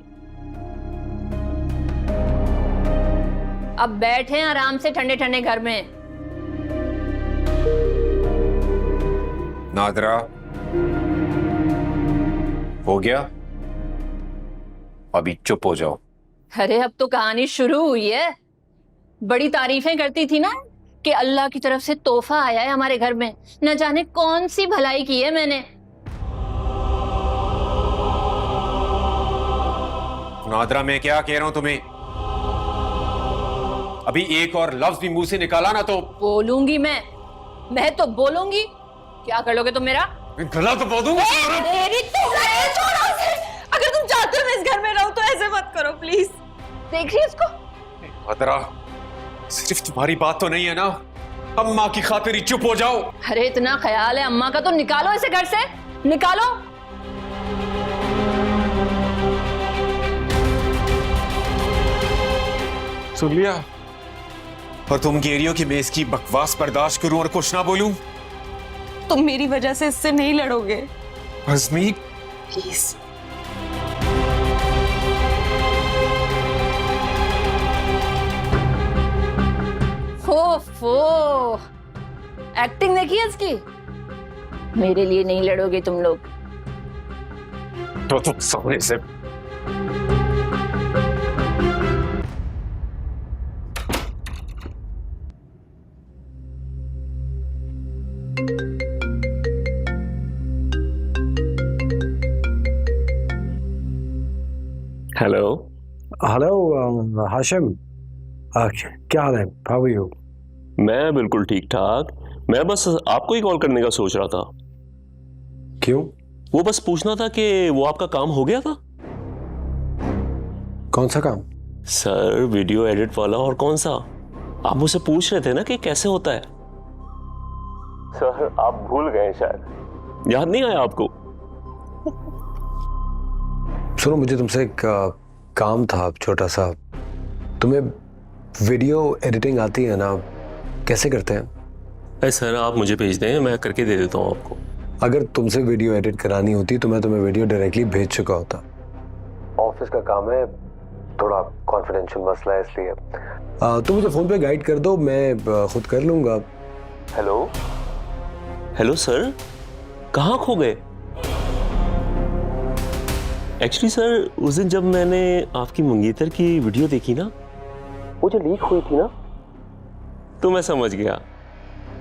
अब बैठे हैं आराम से ठंडे ठंडे घर में। नादरा, हो गया? अभी चुप हो जाओ। अरे अब तो कहानी शुरू हुई है। बड़ी तारीफें करती थी ना कि अल्लाह की तरफ से तोहफा आया है हमारे घर में, न जाने कौन सी भलाई की है मैंने। नादरा, मैं क्या कह रहा हूं तुम्हें? अभी एक और लफ्ज भी मुंह से निकाला ना तो बोलूंगी मैं तो बोलूंगी। क्या कर लोगे तुम मेरा? गला तो बोल दूंगा। अगर तुम चाहते हो मैं इस घर में रहूं तो ऐसे मत करो प्लीज। देख रही है इसको? नादरा, सिर्फ तुम्हारी बात तो नहीं है ना? अम्मा की खातिर ही चुप हो जाओ। अरे इतना ख्याल है अम्मा का तो निकालो इसे घर से, निकालो। सुन लिया? और तुम कह रही हो कि मैं इसकी बकवास बर्दाश्त करूं और कुछ ना बोलूं? तुम मेरी वजह से इससे नहीं लड़ोगे? अज़मी, प्लीज। ओफो, एक्टिंग देखिए इसकी। मेरे लिए नहीं लड़ोगे तुम लोग? तो तुम सामने से हेलो हेलो हाशिम, क्या हाल है? How are you? मैं बिल्कुल ठीक ठाक। मैं बस आपको ही कॉल करने का सोच रहा था। क्यों? वो बस पूछना था कि वो आपका काम हो गया था। कौन सा काम? सर, वीडियो एडिट वाला। और कौन सा? आप मुझसे पूछ रहे थे ना कि कैसे होता है। सर, आप भूल गए शायद, याद नहीं आया आपको? सुनो, मुझे तुमसे एक काम था छोटा सा। तुम्हें वीडियो एडिटिंग आती है ना? कैसे करते हैं? अरे सर, आप मुझे भेज दें, मैं करके दे देता हूँ आपको। अगर तुमसे वीडियो एडिट करानी होती तो मैं तुम्हें वीडियो डायरेक्टली भेज चुका होता। ऑफिस का काम है, थोड़ा कॉन्फिडेंशियल मसला है, इसलिए तुम मुझे फोन पे गाइड कर दो, मैं खुद कर लूंगा। हेलो हेलो सर, कहाँ खो गए? एक्चुअली सर, उस दिन जब मैंने आपकी मंगेतर की वीडियो देखी ना, वो जो लीक हुई थी ना, तो मैं समझ गया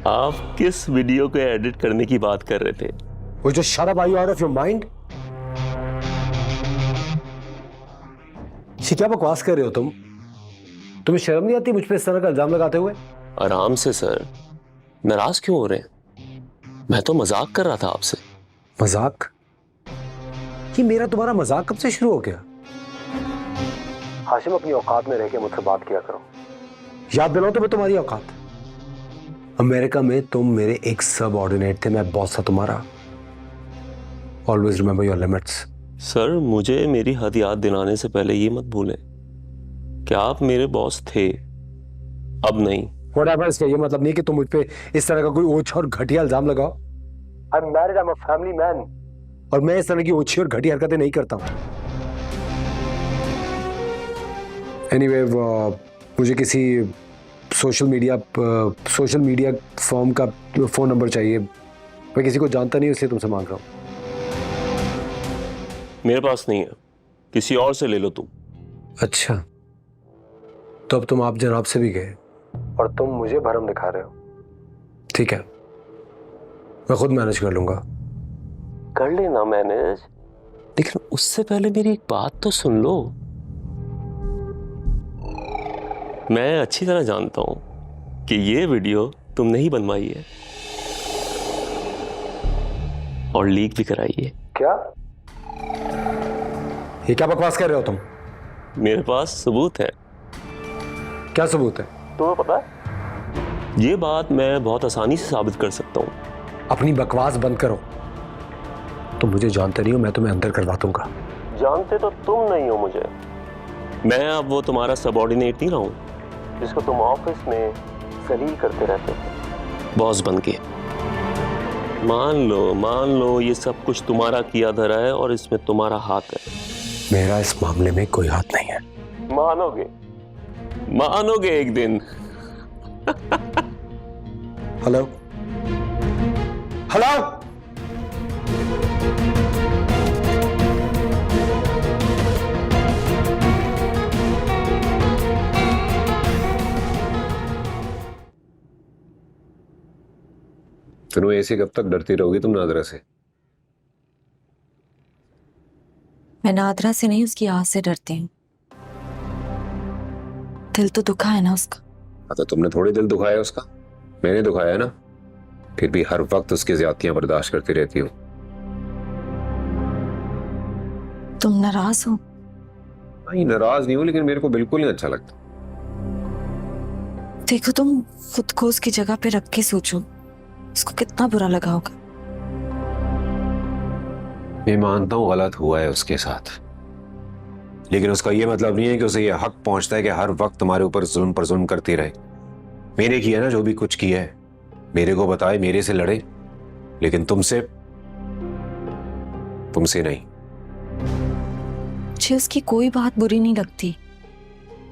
आप किस वीडियो को एडिट करने की बात कर रहे थे। वो जो shut up, are you out of your mind? क्या बकवास कर रहे हो तुम? तुम्हें शर्म नहीं आती मुझ पे इस तरह का इल्जाम लगाते हुए? आराम से सर, नाराज क्यों हो रहे हैं? मैं तो मजाक कर रहा था आपसे। मजाक? ये मेरा तुम्हारा मजाक कब से शुरू हो गया? हाशिम, अपनी औकात में रह के मुझसे बात किया करो। याद दिलाओ तुम्हें तुम्हारी औकात। अमेरिका में तुम मेरे एक सब ऑर्डिनेट थे, मैं बॉस था तुम्हारा। Always remember your limits. Sir, मुझे मेरी हद याद दिलाने से पहले ये मत भूलें कि आप मेरे बॉस थे, अब नहीं। व्हाटएवर, इसका ये मतलब नहीं कि तुम मुझ पे इस तरह का कोई ओछा और घटिया इल्जाम लगाओ। I am married, I am a family man, और मैं इस तरह की ओछी और घटिया हरकतें नहीं करता हूं। एनीवे, मुझे किसी सोशल मीडिया फॉर्म का फोन नंबर चाहिए। मैं किसी को जानता नहीं, इसलिए तुमसे मांग रहा हूं। मेरे पास नहीं है, किसी और से ले लो तुम। अच्छा, तो अब तुम आप जनाब से भी गए और तुम मुझे भरम दिखा रहे हो। ठीक है, मैं खुद मैनेज कर लूंगा। कर लेना मैनेज, लेकिन उससे पहले मेरी एक बात तो सुन लो। मैं अच्छी तरह जानता हूं कि ये वीडियो तुमने ही बनवाई है और लीक भी कराई है। क्या? ये क्या बकवास कर रहे हो तुम? मेरे पास सबूत है। क्या सबूत है? तुम्हें पता है? ये बात मैं बहुत आसानी से साबित कर सकता हूं। अपनी बकवास बंद करो। तुम मुझे जानते नहीं हो, मैं तुम्हें अंदर करवा दूंगा। जानते तो तुम नहीं हो मुझे, मैं अब वो तुम्हारा सबऑर्डिनेट नहीं रहा हूं जिसको तुम ऑफिस में जलील करते रहते थे, बॉस बन के। मान लो ये सब कुछ तुम्हारा किया धरा है और इसमें तुम्हारा हाथ है। मेरा इस मामले में कोई हाथ नहीं है। मानोगे एक दिन। हेलो हेलो, सुनो, ऐसे कब तक डरती रहोगी तुम नादरा से? मैं नादरा से नहीं, उसकी आह से डरती हूँ। दिल तो दुखा है ना उसका। हाँ, तो तुमने थोड़ी दिल दुखाया उसका, मैंने दुखाया ना। फिर भी हर वक्त उसकी ज्यादतियां बर्दाश्त करती रहती हो। तुम नाराज हो? नहीं, नाराज नहीं हूं, लेकिन मेरे को बिल्कुल नहीं अच्छा लगता। देखो, तुम खुद को उसकी जगह पे रख के सोचो, उसको कितना बुरा लगा होगा। मैं मानता हूं गलत हुआ है उसके साथ, लेकिन उसका ये मतलब नहीं है कि उसे ये हक पहुंचता है कि हर वक्त तुम्हारे ऊपर जुल्म पर जुल्म करती रहे। मैंने किया ना जो भी कुछ किया है, मेरे को बताए, मेरे से लड़े, लेकिन तुमसे नहीं। मुझे उसकी कोई बात बुरी नहीं लगती।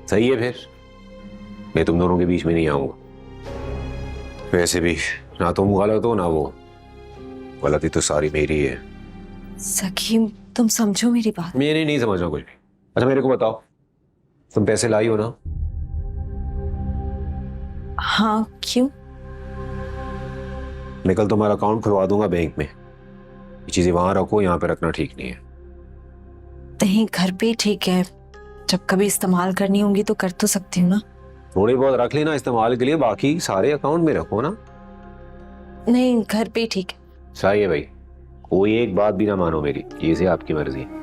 सही है, फिर मैं तुम दोनों के बीच में नहीं आऊंगा। वैसे भी ना तुम गलत हो ना वो, गलती तो सारी मेरी है। सखी, तुम समझो मेरी बात। मैंने नहीं समझ रहा कुछ भी। अच्छा मेरे को बताओ, तुम पैसे लाई हो ना? हाँ, क्यों? मैं कल तुम्हारा अकाउंट खुलवा दूंगा बैंक में। ये चीजें वहां रखो, यहाँ पे रखना ठीक नहीं है। नहीं, घर पे ही ठीक है। जब कभी इस्तेमाल करनी होंगी तो कर तो सकती हूँ ना। थोड़ी बहुत रख लेना इस्तेमाल के लिए, बाकी सारे अकाउंट में रखो ना। नहीं, घर पे ही ठीक है। सही है भाई, कोई एक बात भी ना मानो मेरी, ये से आपकी मर्जी है।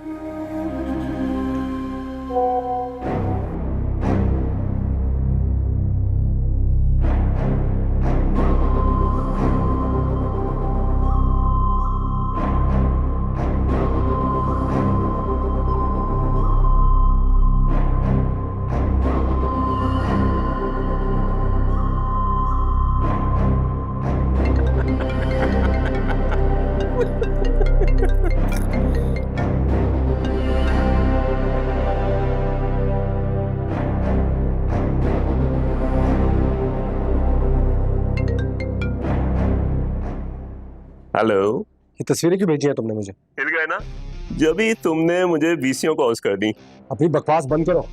हेलो, ये तस्वीरें क्यों भेजी हैं तुमने मुझे? हिल गए ना जब ही तुमने मुझे वीसियों कॉल्स कर दी। अपनी बकवास बंद करो।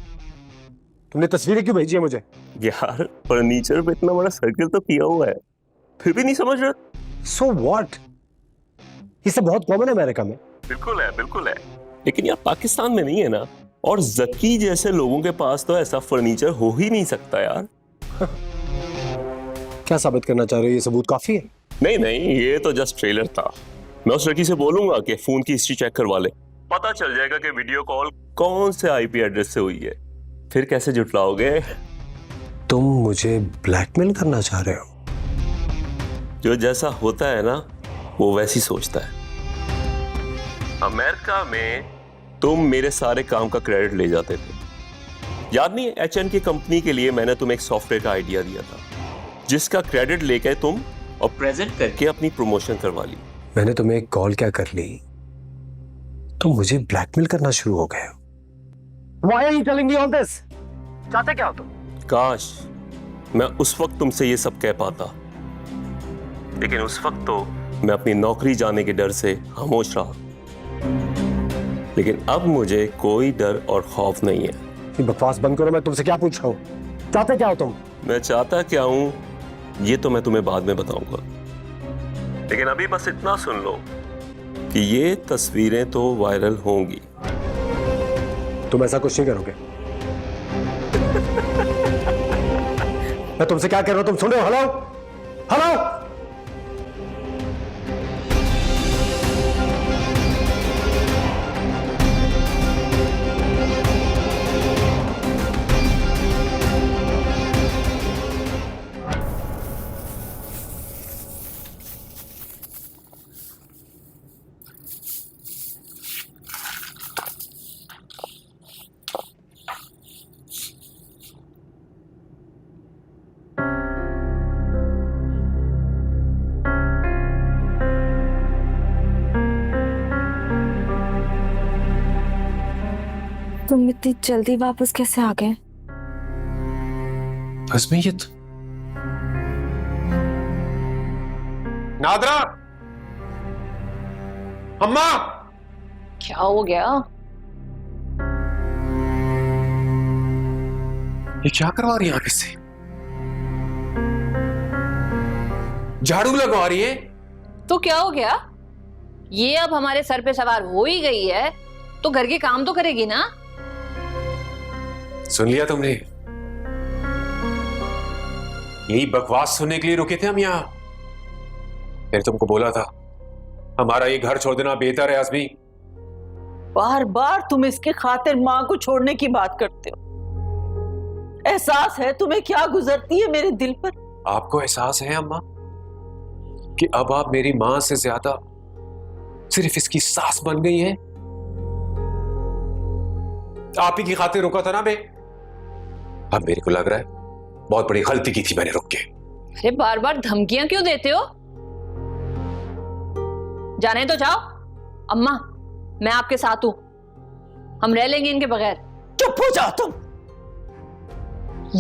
तुमने तस्वीरें क्यों भेजी है मुझे? यार, फर्नीचर पे इतना बड़ा सर्किल तो किया हुआ है, फिर भी नहीं समझ रहे? So what? ये सब बहुत कॉमन है अमेरिका में। बिल्कुल है, लेकिन यार पाकिस्तान में नहीं है ना। और जकी जैसे लोगों के पास तो ऐसा फर्नीचर हो ही नहीं सकता यार। क्या साबित करना चाह रहे हो? ये सबूत काफी है? नहीं, ये तो जस्ट ट्रेलर था। मैं उस लड़की से बोलूंगा कि फोन की हिस्ट्री चेक करवा ले, पता चल जाएगा कि वीडियो कॉल कौन से आईपी एड्रेस से हुई है। फिर कैसे जुटलाओगे? तुम मुझे ब्लैकमेल करना चाह रहे हो? जो जैसा होता है ना वो वैसी सोचता है। अमेरिका में तुम मेरे सारे काम का क्रेडिट ले जाते थे, याद नहीं? एचएन की कंपनी के लिए मैंने तुम्हें एक सॉफ्टवेयर का आइडिया दिया था, जिसका क्रेडिट लेकर तुम और प्रेजेंट करके अपनी प्रमोशन करवा ली। मैंने तुम्हें एक कॉल क्या कर ली, तुम मुझे ब्लैकमेल करना शुरू हो गए हो। Why are you telling me all this? चाहते क्या हो तुम? काश मैं उस वक्त तुमसे ये सब कह पाता, लेकिन उस वक्त तो मैं अपनी नौकरी जाने के डर से खामोश रहा। लेकिन अब मुझे कोई डर और खौफ नहीं है। ये बकवास बंद करो। मैं तुमसे क्या पूछ रहा हूँ? चाहते क्या हो तुम? मैं चाहता क्या हूं ये तो मैं तुम्हें बाद में बताऊंगा, लेकिन अभी बस इतना सुन लो कि ये तस्वीरें तो वायरल होंगी। तुम ऐसा कुछ नहीं करोगे। मैं तुमसे क्या कह रहा हूं, तुम सुन रहे हो? हेलो हेलो, तुम इतनी जल्दी वापस कैसे आ गए? अज़मियत, नादरा, अम्मा, क्या हो गया? ये क्या करवा रही है आगे से? झाड़ू लगवा रही है? तो क्या हो गया? ये अब हमारे सर पे सवार हो ही गई है तो घर के काम तो करेगी ना। सुन लिया तुमने? यही बकवास सुनने के लिए रुके थे हम यहाँ। मैंने तुमको बोला था हमारा ये घर छोड़ देना बेहतर है आज़मी। बार बार तुम इसके खातिर माँ को छोड़ने की बात करते हो। एहसास है तुम्हें क्या गुजरती है मेरे दिल पर? आपको एहसास है अम्मा कि अब आप मेरी मां से ज्यादा सिर्फ इसकी सास बन गई हैं? आप ही की खातिर रुका था ना मैं। अब मेरे को लग रहा है बहुत बड़ी गलती की थी मैंने रुक के। अरे बार बार धमकियां क्यों देते हो? जाने तो जाओ। अम्मा, मैं आपके साथ हूं, हम रह लेंगे इनके बगैर। चुप हो जाओ तुम।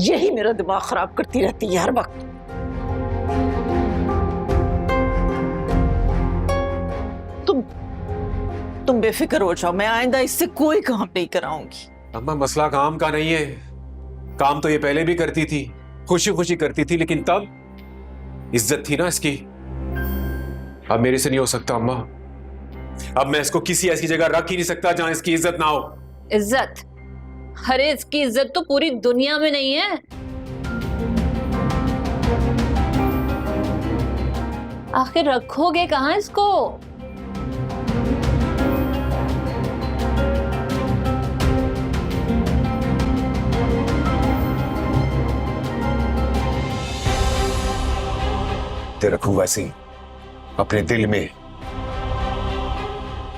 यही मेरा दिमाग खराब करती रहती है हर वक्त। तुम बेफिक्र हो जाओ, मैं आइंदा इससे कोई काम नहीं कराऊंगी। अम्मा मसला काम का नहीं है, काम तो ये पहले भी करती थी, खुशी खुशी करती थी, लेकिन तब इज्जत थी ना इसकी। अब मेरे से नहीं हो सकता अम्मा। अब मैं इसको किसी ऐसी जगह रख ही नहीं सकता जहां इसकी इज्जत ना हो। इज्जत? अरे इसकी इज्जत तो पूरी दुनिया में नहीं है। आखिर रखोगे कहां इसको? ते रखूंगा ऐसे ही अपने दिल में।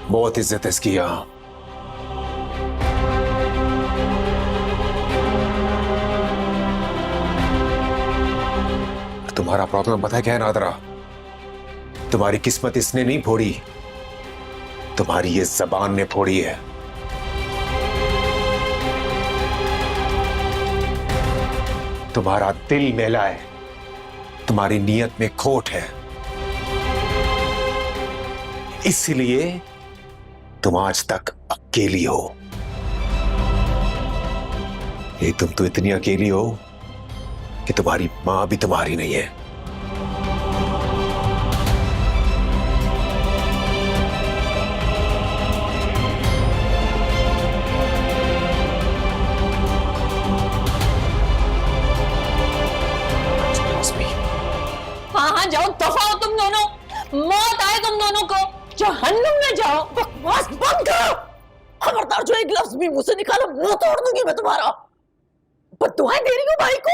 बहुत इज्जत है इसकी यहां। तुम्हारा प्रॉब्लम पता है क्या है नादरा? तुम्हारी किस्मत इसने नहीं फोड़ी, तुम्हारी ये जबान ने फोड़ी है। तुम्हारा दिल मैला है, तुम्हारी नीयत में खोट है, इसलिए तुम आज तक अकेली हो। ये तुम तो इतनी अकेली हो कि तुम्हारी मां भी तुम्हारी नहीं है। हाँ जाओ, दफा हो तुम दोनों, मौत आए तुम दोनों को, जहन्नुम में जाओ। बकवास बंद करो। खबरदार जो एक लफ्ज भी मुंह से निकालो मुंह तोड़ दूंगी मैं तुम्हारा। बद्दुआएं दे रही हूँ भाई को।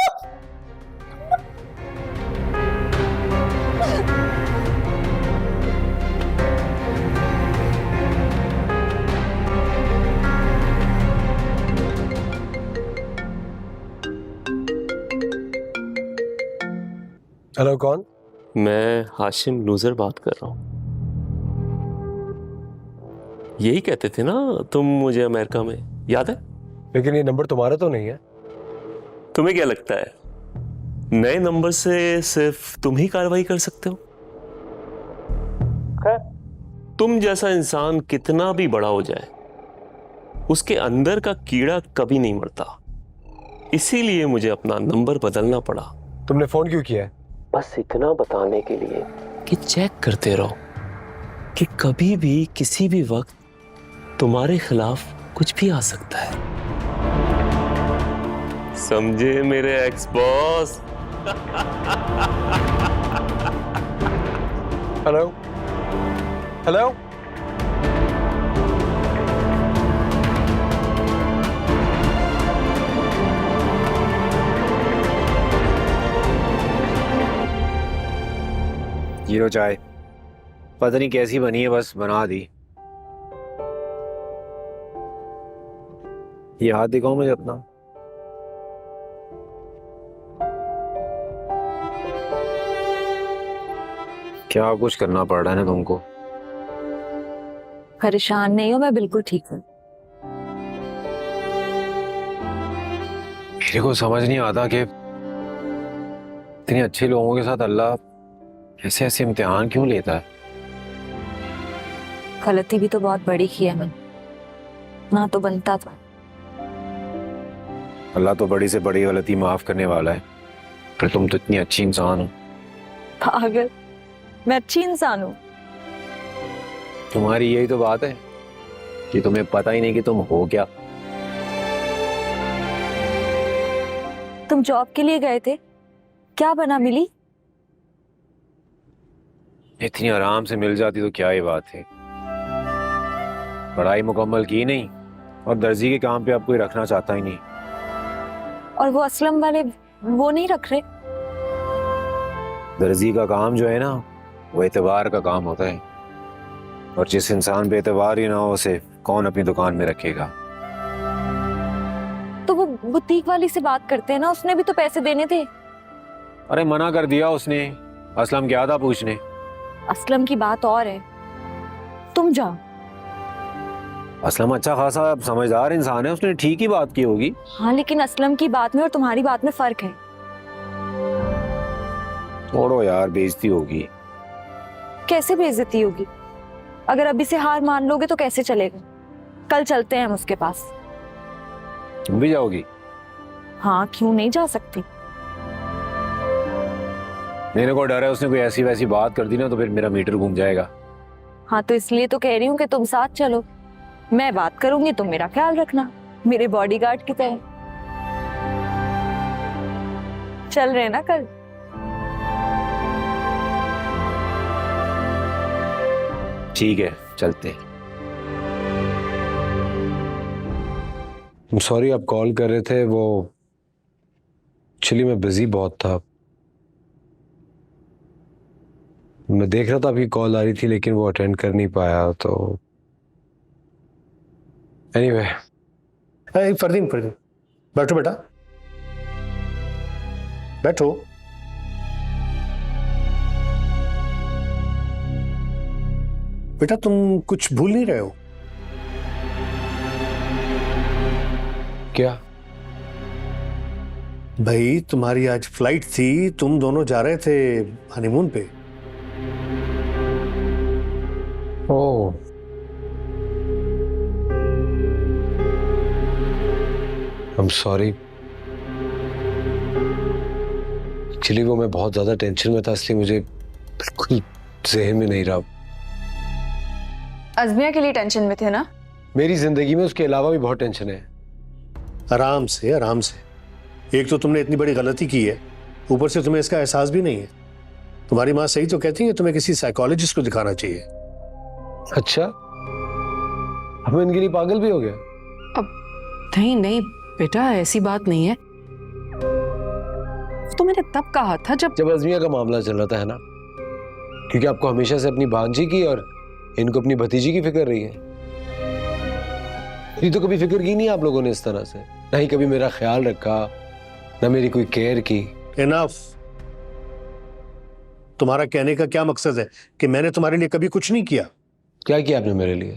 हेलो, कौन? मैं हाशिम लूजर बात कर रहा हूँ। यही कहते थे ना तुम मुझे अमेरिका में, याद है? लेकिन ये नंबर तुम्हारा तो नहीं है। तुम्हें क्या लगता है नए नंबर से सिर्फ तुम ही कार्रवाई कर सकते हो? तुम जैसा इंसान कितना भी बड़ा हो जाए, उसके अंदर का कीड़ा कभी नहीं मरता। इसीलिए मुझे अपना नंबर बदलना पड़ा। तुमने फोन क्यों किया है? बस इतना बताने के लिए कि चेक करते रहो कि कभी भी किसी भी वक्त तुम्हारे खिलाफ कुछ भी आ सकता है। समझे मेरे एक्स बॉस? हेलो हेलो, ये लो चाय। पता नहीं कैसी बनी है, बस बना दी। ये हाथ दिखाओ मुझे अपना। क्या कुछ करना पड़ रहा है ना तुमको? परेशान नहीं हो, मैं बिल्कुल ठीक हूँ। मेरे को समझ नहीं आता कि इतने अच्छे लोगों के साथ अल्लाह ऐसे ऐसे इम्तिहान क्यों लेता है। गलती भी तो बहुत बड़ी की है मैंने, ना तो बनता था। अल्लाह तो बड़ी से बड़ी गलती माफ करने वाला है, पर तुम तो इतनी अच्छी इंसान हो। पागल, मैं अच्छी इंसान हूँ। तुम्हारी यही तो बात है कि तुम्हें पता ही नहीं कि तुम हो क्या। तुम जॉब के लिए गए थे, क्या बना मिली? इतनी आराम से मिल जाती तो क्या ही बात है। पढ़ाई मुकम्मल की नहीं और दर्जी के काम पे अब कोई रखना चाहता ही नहीं। और वो असलम वाले वो नहीं रख रहे? दर्जी का काम जो है ना, वो एतबार का काम होता है, और जिस इंसान पे एतबार ही ना हो उसे कौन अपनी दुकान में रखेगा। तो वो बुटीक वाली से बात करते हैं ना, उसने भी तो पैसे देने थे। अरे मना कर दिया उसने, असलम क्या था पूछने। असलम की बात और है, तुम जाओ। असलम अच्छा खासा समझदार इंसान है, उसने ठीक ही बात की होगी। हाँ, लेकिन असलम की बात में और तुम्हारी बात में फर्क है। छोड़ो यार, बेइज्जती होगी। कैसे बेइज्जती होगी? अगर अभी से हार मान लोगे तो कैसे चलेगा? कल चलते हैं हम उसके पास। तुम भी जाओगी? हाँ, क्यों नहीं जा सकती। मेरे को डर है उसने कोई ऐसी वैसी बात कर दी ना तो फिर मेरा मीटर घूम जाएगा। हाँ, तो इसलिए तो कह रही हूँ कि तुम साथ चलो। मैं बात करूंगी, तुम मेरा ख्याल रखना, मेरे बॉडीगार्ड की तरह। चल रहे हैं ना कल? ठीक है, चलते हैं। सॉरी, आप कॉल कर रहे थे, वो एक्चुअली मैं बिजी बहुत था। मैं देख रहा था आपकी कॉल आ रही थी लेकिन वो अटेंड कर नहीं पाया, तो एनीवे। फरदीन बैठो बेटा, बैठो। बेटा तुम कुछ भूल नहीं रहे हो क्या? भाई तुम्हारी आज फ्लाइट थी, तुम दोनों जा रहे थे हनीमून पे। ओह, आई एम सॉरी। एक्चुअली वो मैं बहुत ज्यादा टेंशन में था, इसलिए मुझे बिल्कुल ज़हन में नहीं रहा। अज़मिया के लिए टेंशन में थे ना? मेरी जिंदगी में उसके अलावा भी बहुत टेंशन है। आराम से आराम से। एक तो तुमने इतनी बड़ी गलती की है, ऊपर से तुम्हें इसका एहसास भी नहीं है। तुम्हारी माँ सही तो कहती है, तुम्हें किसी साइकोलॉजिस्ट को दिखाना चाहिए। अच्छा, अब मैं इनके लिए पागल भी हो गया? अब नहीं बेटा, ऐसी बात नहीं है। तो मैंने तब कहा था जब अज़मिया का मामला चल रहा था, है ना? क्योंकि आपको हमेशा से अपनी भांजी की और इनको अपनी भतीजी की फिक्र रही है। ये तो कभी फिक्र की नहीं आप लोगों ने इस तरह से, ना ही कभी मेरा ख्याल रखा, ना मेरी कोई केयर की। इनफ। तुम्हारा कहने का क्या मकसद है कि मैंने तुम्हारे लिए कभी कुछ नहीं किया? क्या किया आपने मेरे लिए?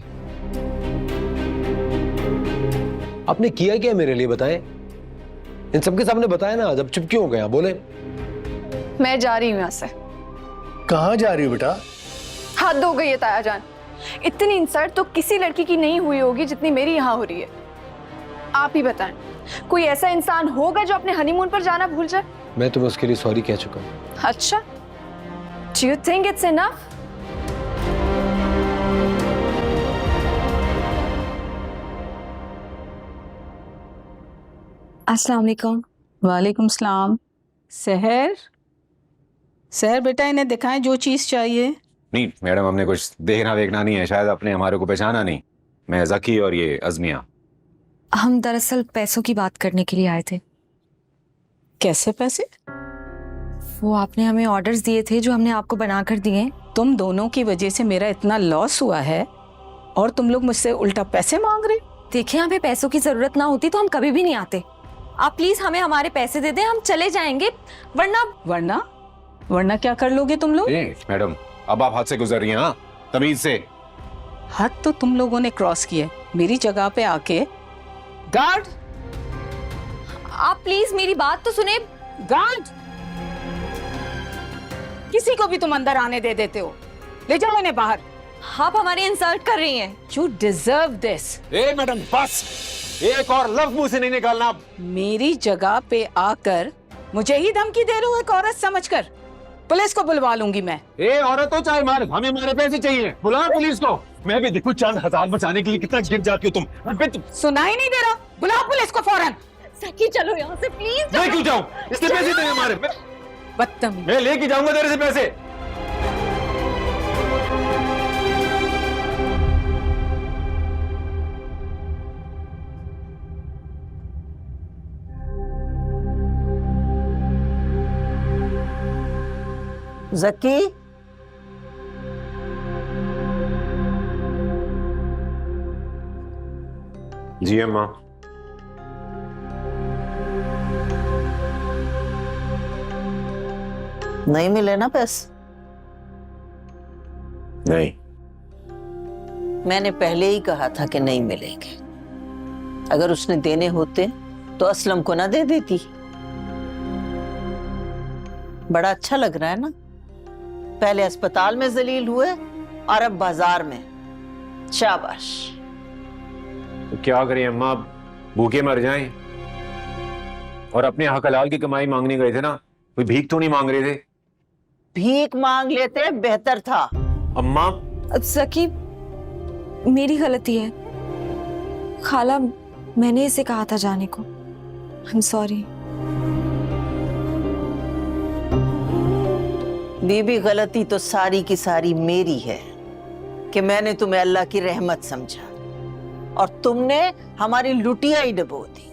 आपने किया क्या मेरे लिए, बताएं? इन सबके सामने बताएं ना, जब चुप क्यों हो गया? बोले। मैं जा रही हूँ यहाँ से। कहाँ जा रही हो बेटा? हद हो गई है ताया जान, इतनी इंसल्ट तो किसी लड़की की नहीं हुई होगी जितनी मेरी यहाँ हो रही है। आप ही बताएं, कोई ऐसा इंसान होगा जो अपने हनीमून पर जाना भूल जाए? मैं तुम्हें उसके लिए सॉरी कह चुका हूँ। अच्छा, do you think it's enough? अस्सलाम वालेकुम। वालेकुम सलाम। सहर बेटा, इन्हें दिखाएं जो चीज चाहिए। नहीं मैडम, हमने कुछ देखना देखना नहीं है, शायद अपने हमारे को पहचाना नहीं। मैं ज़की और ये अज़मिया। हम दरअसल पैसों की बात करने के लिए आए थे। कैसे पैसे? वो आपने हमें ऑर्डर्स दिए थे जो हमने आपको बनाकर दिए। तुम दोनों की वजह से मेरा इतना लॉस हुआ है और तुम लोग मुझसे उल्टा पैसे मांग रहे। देखिए, हमें पैसों की जरूरत ना होती तो हम कभी भी नहीं आते। आप प्लीज हमें हमारे पैसे दे दें, हम चले जाएंगे। वरना क्या कर लोगे तुम लोग? मैडम, अब आप हाथ से गुजर रही हैं। हाँ, तमीज से। हद तो तुम लोगों ने क्रॉस किया। मेरी जगह पे आके गार्ड। आप प्लीज मेरी बात तो सुने। गांड, किसी को भी तुम अंदर आने दे देते हो। ले जाओ इन्हें बाहर। आप हमारी इंसल्ट कर रही हैं। You deserve this. A madam बस, एक और लफ्ज मुंह से नहीं निकालना। मेरी जगह पे आकर मुझे ही धमकी दे रहे हो एक औरत समझकर। पुलिस को बुलवा लूंगी मैं। ए औरत हो चाहे मार, हमें हमारे पैसे चाहिए, बुलाओ पुलिस को। मैं भी देखो चंद हजार बचाने के लिए कितना गिर जाती हो तुम। सुनाई नहीं दे रहा? बुलाओ पुलिस को फौरन। सखी चलो यहाँ से प्लीज। मैं क्यों जाऊं? इसके पैसे दे हमारे। बदतमीज। मैं लेके जाऊंगा तेरे से पैसे। जकी, जी अम्मा। नहीं मिले ना पैसे? नहीं, मैंने पहले ही कहा था कि नहीं मिलेंगे। अगर उसने देने होते तो असलम को ना दे देती। बड़ा अच्छा लग रहा है ना? पहले अस्पताल में जलील हुए और अब बाजार में। शाबाश। तो क्या करें अम्मा, भूखे मर जाएं। और अपने हक हलाल की कमाई मांगने गए थे ना, कोई भीख तो नहीं मांग रहे थे। भीख मांग लेते बेहतर था। अम्मा सकी, मेरी गलती है। खाला, मैंने इसे कहा था जाने को। आई एम सॉरी। बीबी, गलती तो सारी की सारी मेरी है कि मैंने तुम्हें अल्लाह की रहमत समझा और तुमने हमारी लुटिया ही डबो दी।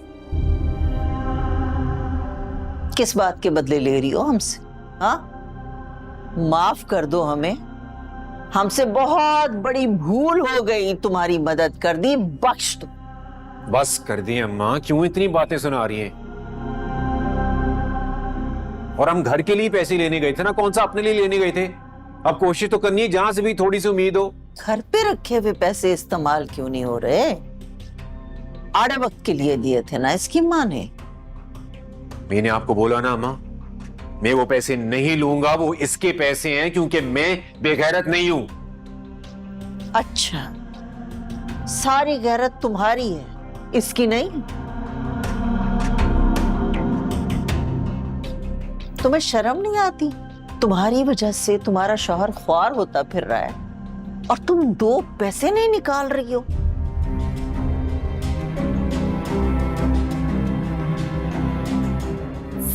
किस बात के बदले ले रही हो हमसे? हाँ, माफ कर दो हमें। हमसे बहुत बड़ी भूल हो गई, तुम्हारी मदद कर दी, बख्श दो। बस कर दी अम्मा, क्यों इतनी बातें सुना रही हैं? और हम घर के लिए पैसे लेने गए थे ना, कौन सा अपने लिए लेने गए थे? अब कोशिश तो करनी है जहां से भी थोड़ी सी उम्मीद हो। घर पे रखे हुए पैसे इस्तेमाल क्यों नहीं हो रहे? आड़े वक्त के लिए दिए थे ना इसकी माँ ने। मैंने आपको बोला ना अम्मा, मैं वो पैसे नहीं लूंगा, वो इसके पैसे हैं क्योंकि मैं बेगैरत नहीं हूं। अच्छा, सारी गैरत तुम्हारी है, इसकी नहीं? तुम्हें शर्म नहीं आती? तुम्हारी वजह से तुम्हारा शौहर ख्वार होता फिर रहा है और तुम 2 पैसे नहीं निकाल रही हो।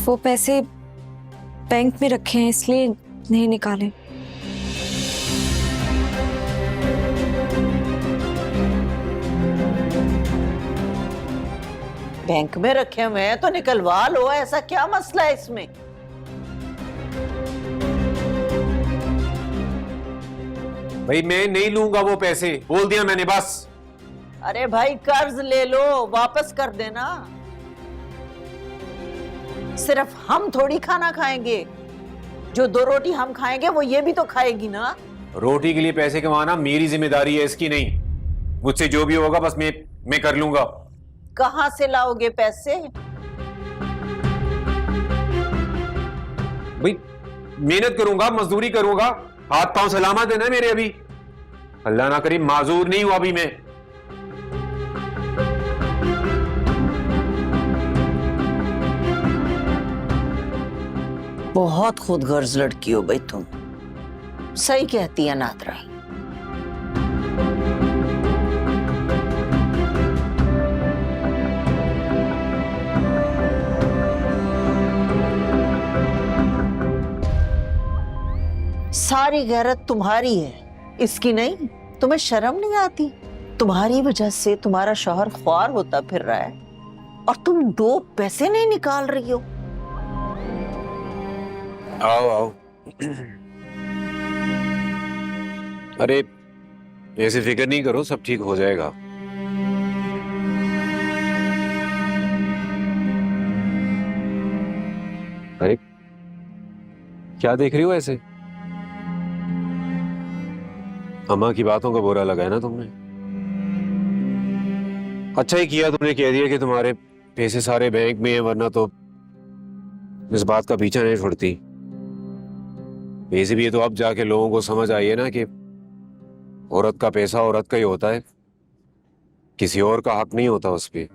वो पैसे बैंक में रखे हैं इसलिए नहीं निकाले। बैंक में रखे हुए हैं तो निकलवा लो, ऐसा क्या मसला है इसमें? भाई मैं नहीं लूंगा वो पैसे, बोल दिया मैंने बस। अरे भाई, कर्ज ले लो, वापस कर देना। सिर्फ हम थोड़ी खाना खाएंगे, जो 2 रोटी हम खाएंगे वो ये भी तो खाएगी ना। रोटी के लिए पैसे कमाना मेरी जिम्मेदारी है, इसकी नहीं। मुझसे जो भी होगा बस मैं कर लूंगा। कहां से लाओगे पैसे? भाई मेहनत करूंगा, मजदूरी करूंगा, हाथ पांव सलामत है ना मेरे। अभी अल्लाह ना करे माजूर नहीं हुआ अभी मैं। बहुत खुदगर्ज लड़की हो भाई तुम। सही कहती है नादरा। सारी गैरत तुम्हारी है, इसकी नहीं। तुम्हें शर्म नहीं आती? तुम्हारी वजह से तुम्हारा शौहर ख्वार होता फिर रहा है और तुम 2 पैसे नहीं निकाल रही हो। आओ आओ। अरे ऐसे फिक्र नहीं करो, सब ठीक हो जाएगा। अरे क्या देख रही हो ऐसे? अम्मा की बातों का बुरा लगा है ना तुमने? अच्छा ही किया तुमने कह दिया कि तुम्हारे पैसे सारे बैंक में है, वरना तो इस बात का पीछा नहीं छोड़ती। वैसे भी ये तो अब जाके लोगों को समझ आई है ना कि औरत का पैसा औरत का ही होता है, किसी और का हक नहीं होता उस पे।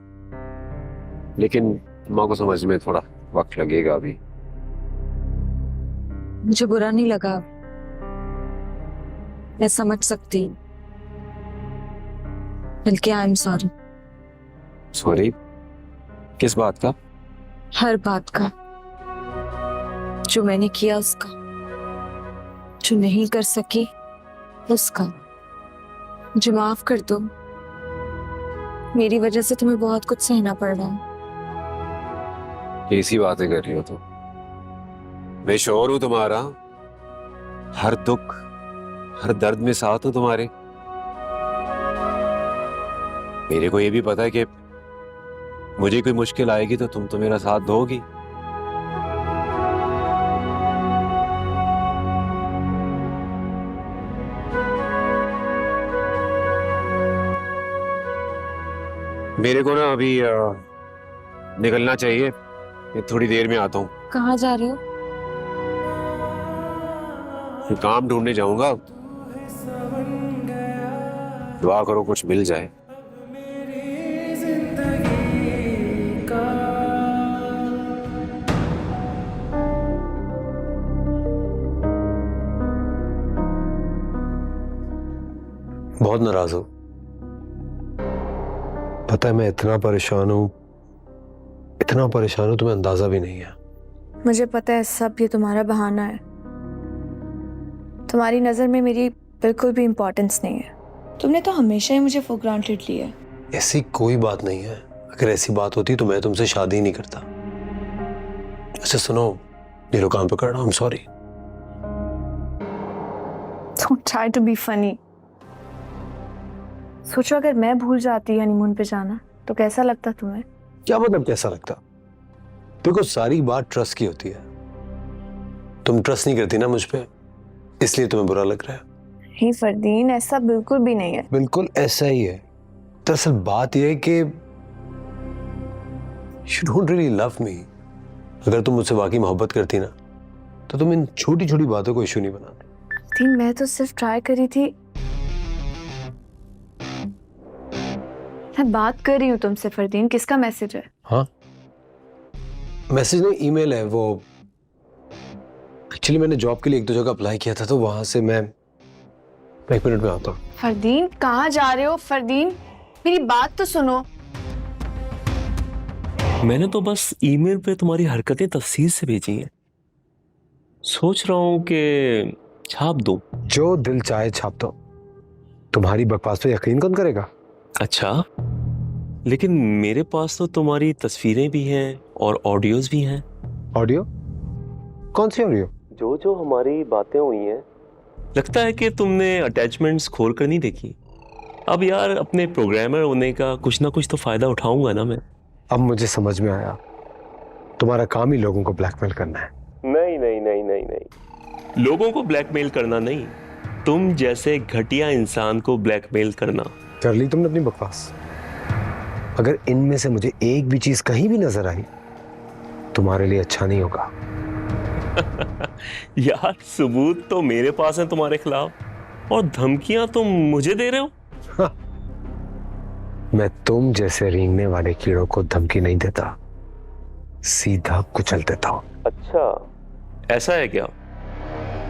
लेकिन माँ को समझ में थोड़ा वक्त लगेगा अभी। मुझे बुरा नहीं लगा, मैं समझ सकती हूँ, बल्कि आई एम सॉरी। सॉरी किस बात का? हर बात का, जो मैंने किया उसका, जो नहीं कर सकी उसका। मुझे माफ कर दो, मेरी वजह से तुम्हें बहुत कुछ सहना पड़ रहा है। कैसी बातें कर रही हो तुम? मैं श्योर हूं तुम्हारा, हर दुख हर दर्द में साथ हूं तुम्हारे। मेरे को ये भी पता है कि मुझे कोई मुश्किल आएगी तो तुम तो मेरा साथ दोगी। मेरे को ना अभी निकलना चाहिए, मैं थोड़ी देर में आता हूँ। कहाँ जा रहे हो? काम ढूंढने जाऊंगा, दुआ करो कुछ मिल जाए। बहुत नाराज हो, पता है मैं इतना परेशान हूं तुम्हें अंदाजा भी नहीं है। मुझे पता है सब ये तुम्हारा बहाना है। तुम्हारी नजर में मेरी बिल्कुल भी इम्पोर्टेंस नहीं है। तुमने तो हमेशा ही मुझे फॉर ग्रांटेड लिया है। ऐसी कोई बात नहीं है, अगर ऐसी बात होती तो मैं तुमसे शादी ही नहीं करता। अच्छा सुनो, ये लो काम पकड़ रहा हूं, आई am sorry. Don't try to be funny. सोचो अगर मैं भूल जाती हनीमून पे जाना तो कैसा लगता तुम्हें? क्या मतलब कैसा लगता? देखो सारी बात ट्रस्ट की होती है, तुम ट्रस्ट नहीं करती ना मुझ पे, इसलिए तुम्हें बुरा लग रहा है। ही फरदीन, ऐसा बिल्कुल भी नहीं है। बिल्कुल ऐसा ही है। दरअसल बात यह है कि you don't really love me। अगर तुम मुझसे वाकई मोहब्बत करती ना तो तुम इन छोटी छोटी बातों को इशू नहीं बनाते। फरदीन, मैं तो सिर्फ ट्राई करी थी, मैं बात कर रही हूँ तुमसे। फरदीन, किसका मैसेज है? हाँ मैसेज नहीं, ईमेल है वो। एक्चुअली मैंने जॉब के लिए एक दो जगह अप्लाई किया था, तो वहां से मैं 1 मिनट में आता हूँ। फरदीन कहाँ जा रहे हो? फरदीन मेरी बात तो सुनो। मैंने तो बस ईमेल पे तुम्हारी हरकतें तफसील से भेजी हैं। सोच रहा हूँ कि छाप दूं। जो दिल चाहे छाप दो, तुम्हारी बकवास पे यकीन कौन करेगा? अच्छा, लेकिन मेरे पास तो तुम्हारी तस्वीरें भी हैं और ऑडियोज भी हैं। ऑडियो? कौन सी ऑडियो? जो हमारी बातें हुई हैं। लगता है कि तुमने अटैचमेंट्स खोल कर नहीं देखी। अब यार अपने प्रोग्रामर होने का कुछ ना कुछ तो फायदा उठाऊंगा ना मैं। अब मुझे समझ में आया, तुम्हारा काम ही लोगों को ब्लैकमेल करना है। नहीं नहीं नहीं नहीं नहीं, लोगों को ब्लैकमेल करना नहीं, तुम जैसे घटिया इंसान को ब्लैकमेल करना। कर ली तुमने अपनी बकवास। अगर इनमें से मुझे एक भी चीज कहीं भी नजर आई, तुम्हारे लिए अच्छा नहीं होगा। यार सबूत तो मेरे पास है तुम्हारे खिलाफ, और धमकियां तुम मुझे दे रहे हो। हाँ। मैं तुम जैसे रेंगने वाले कीड़ों को धमकी नहीं देता, सीधा कुचल देता हूं। अच्छा, ऐसा है क्या?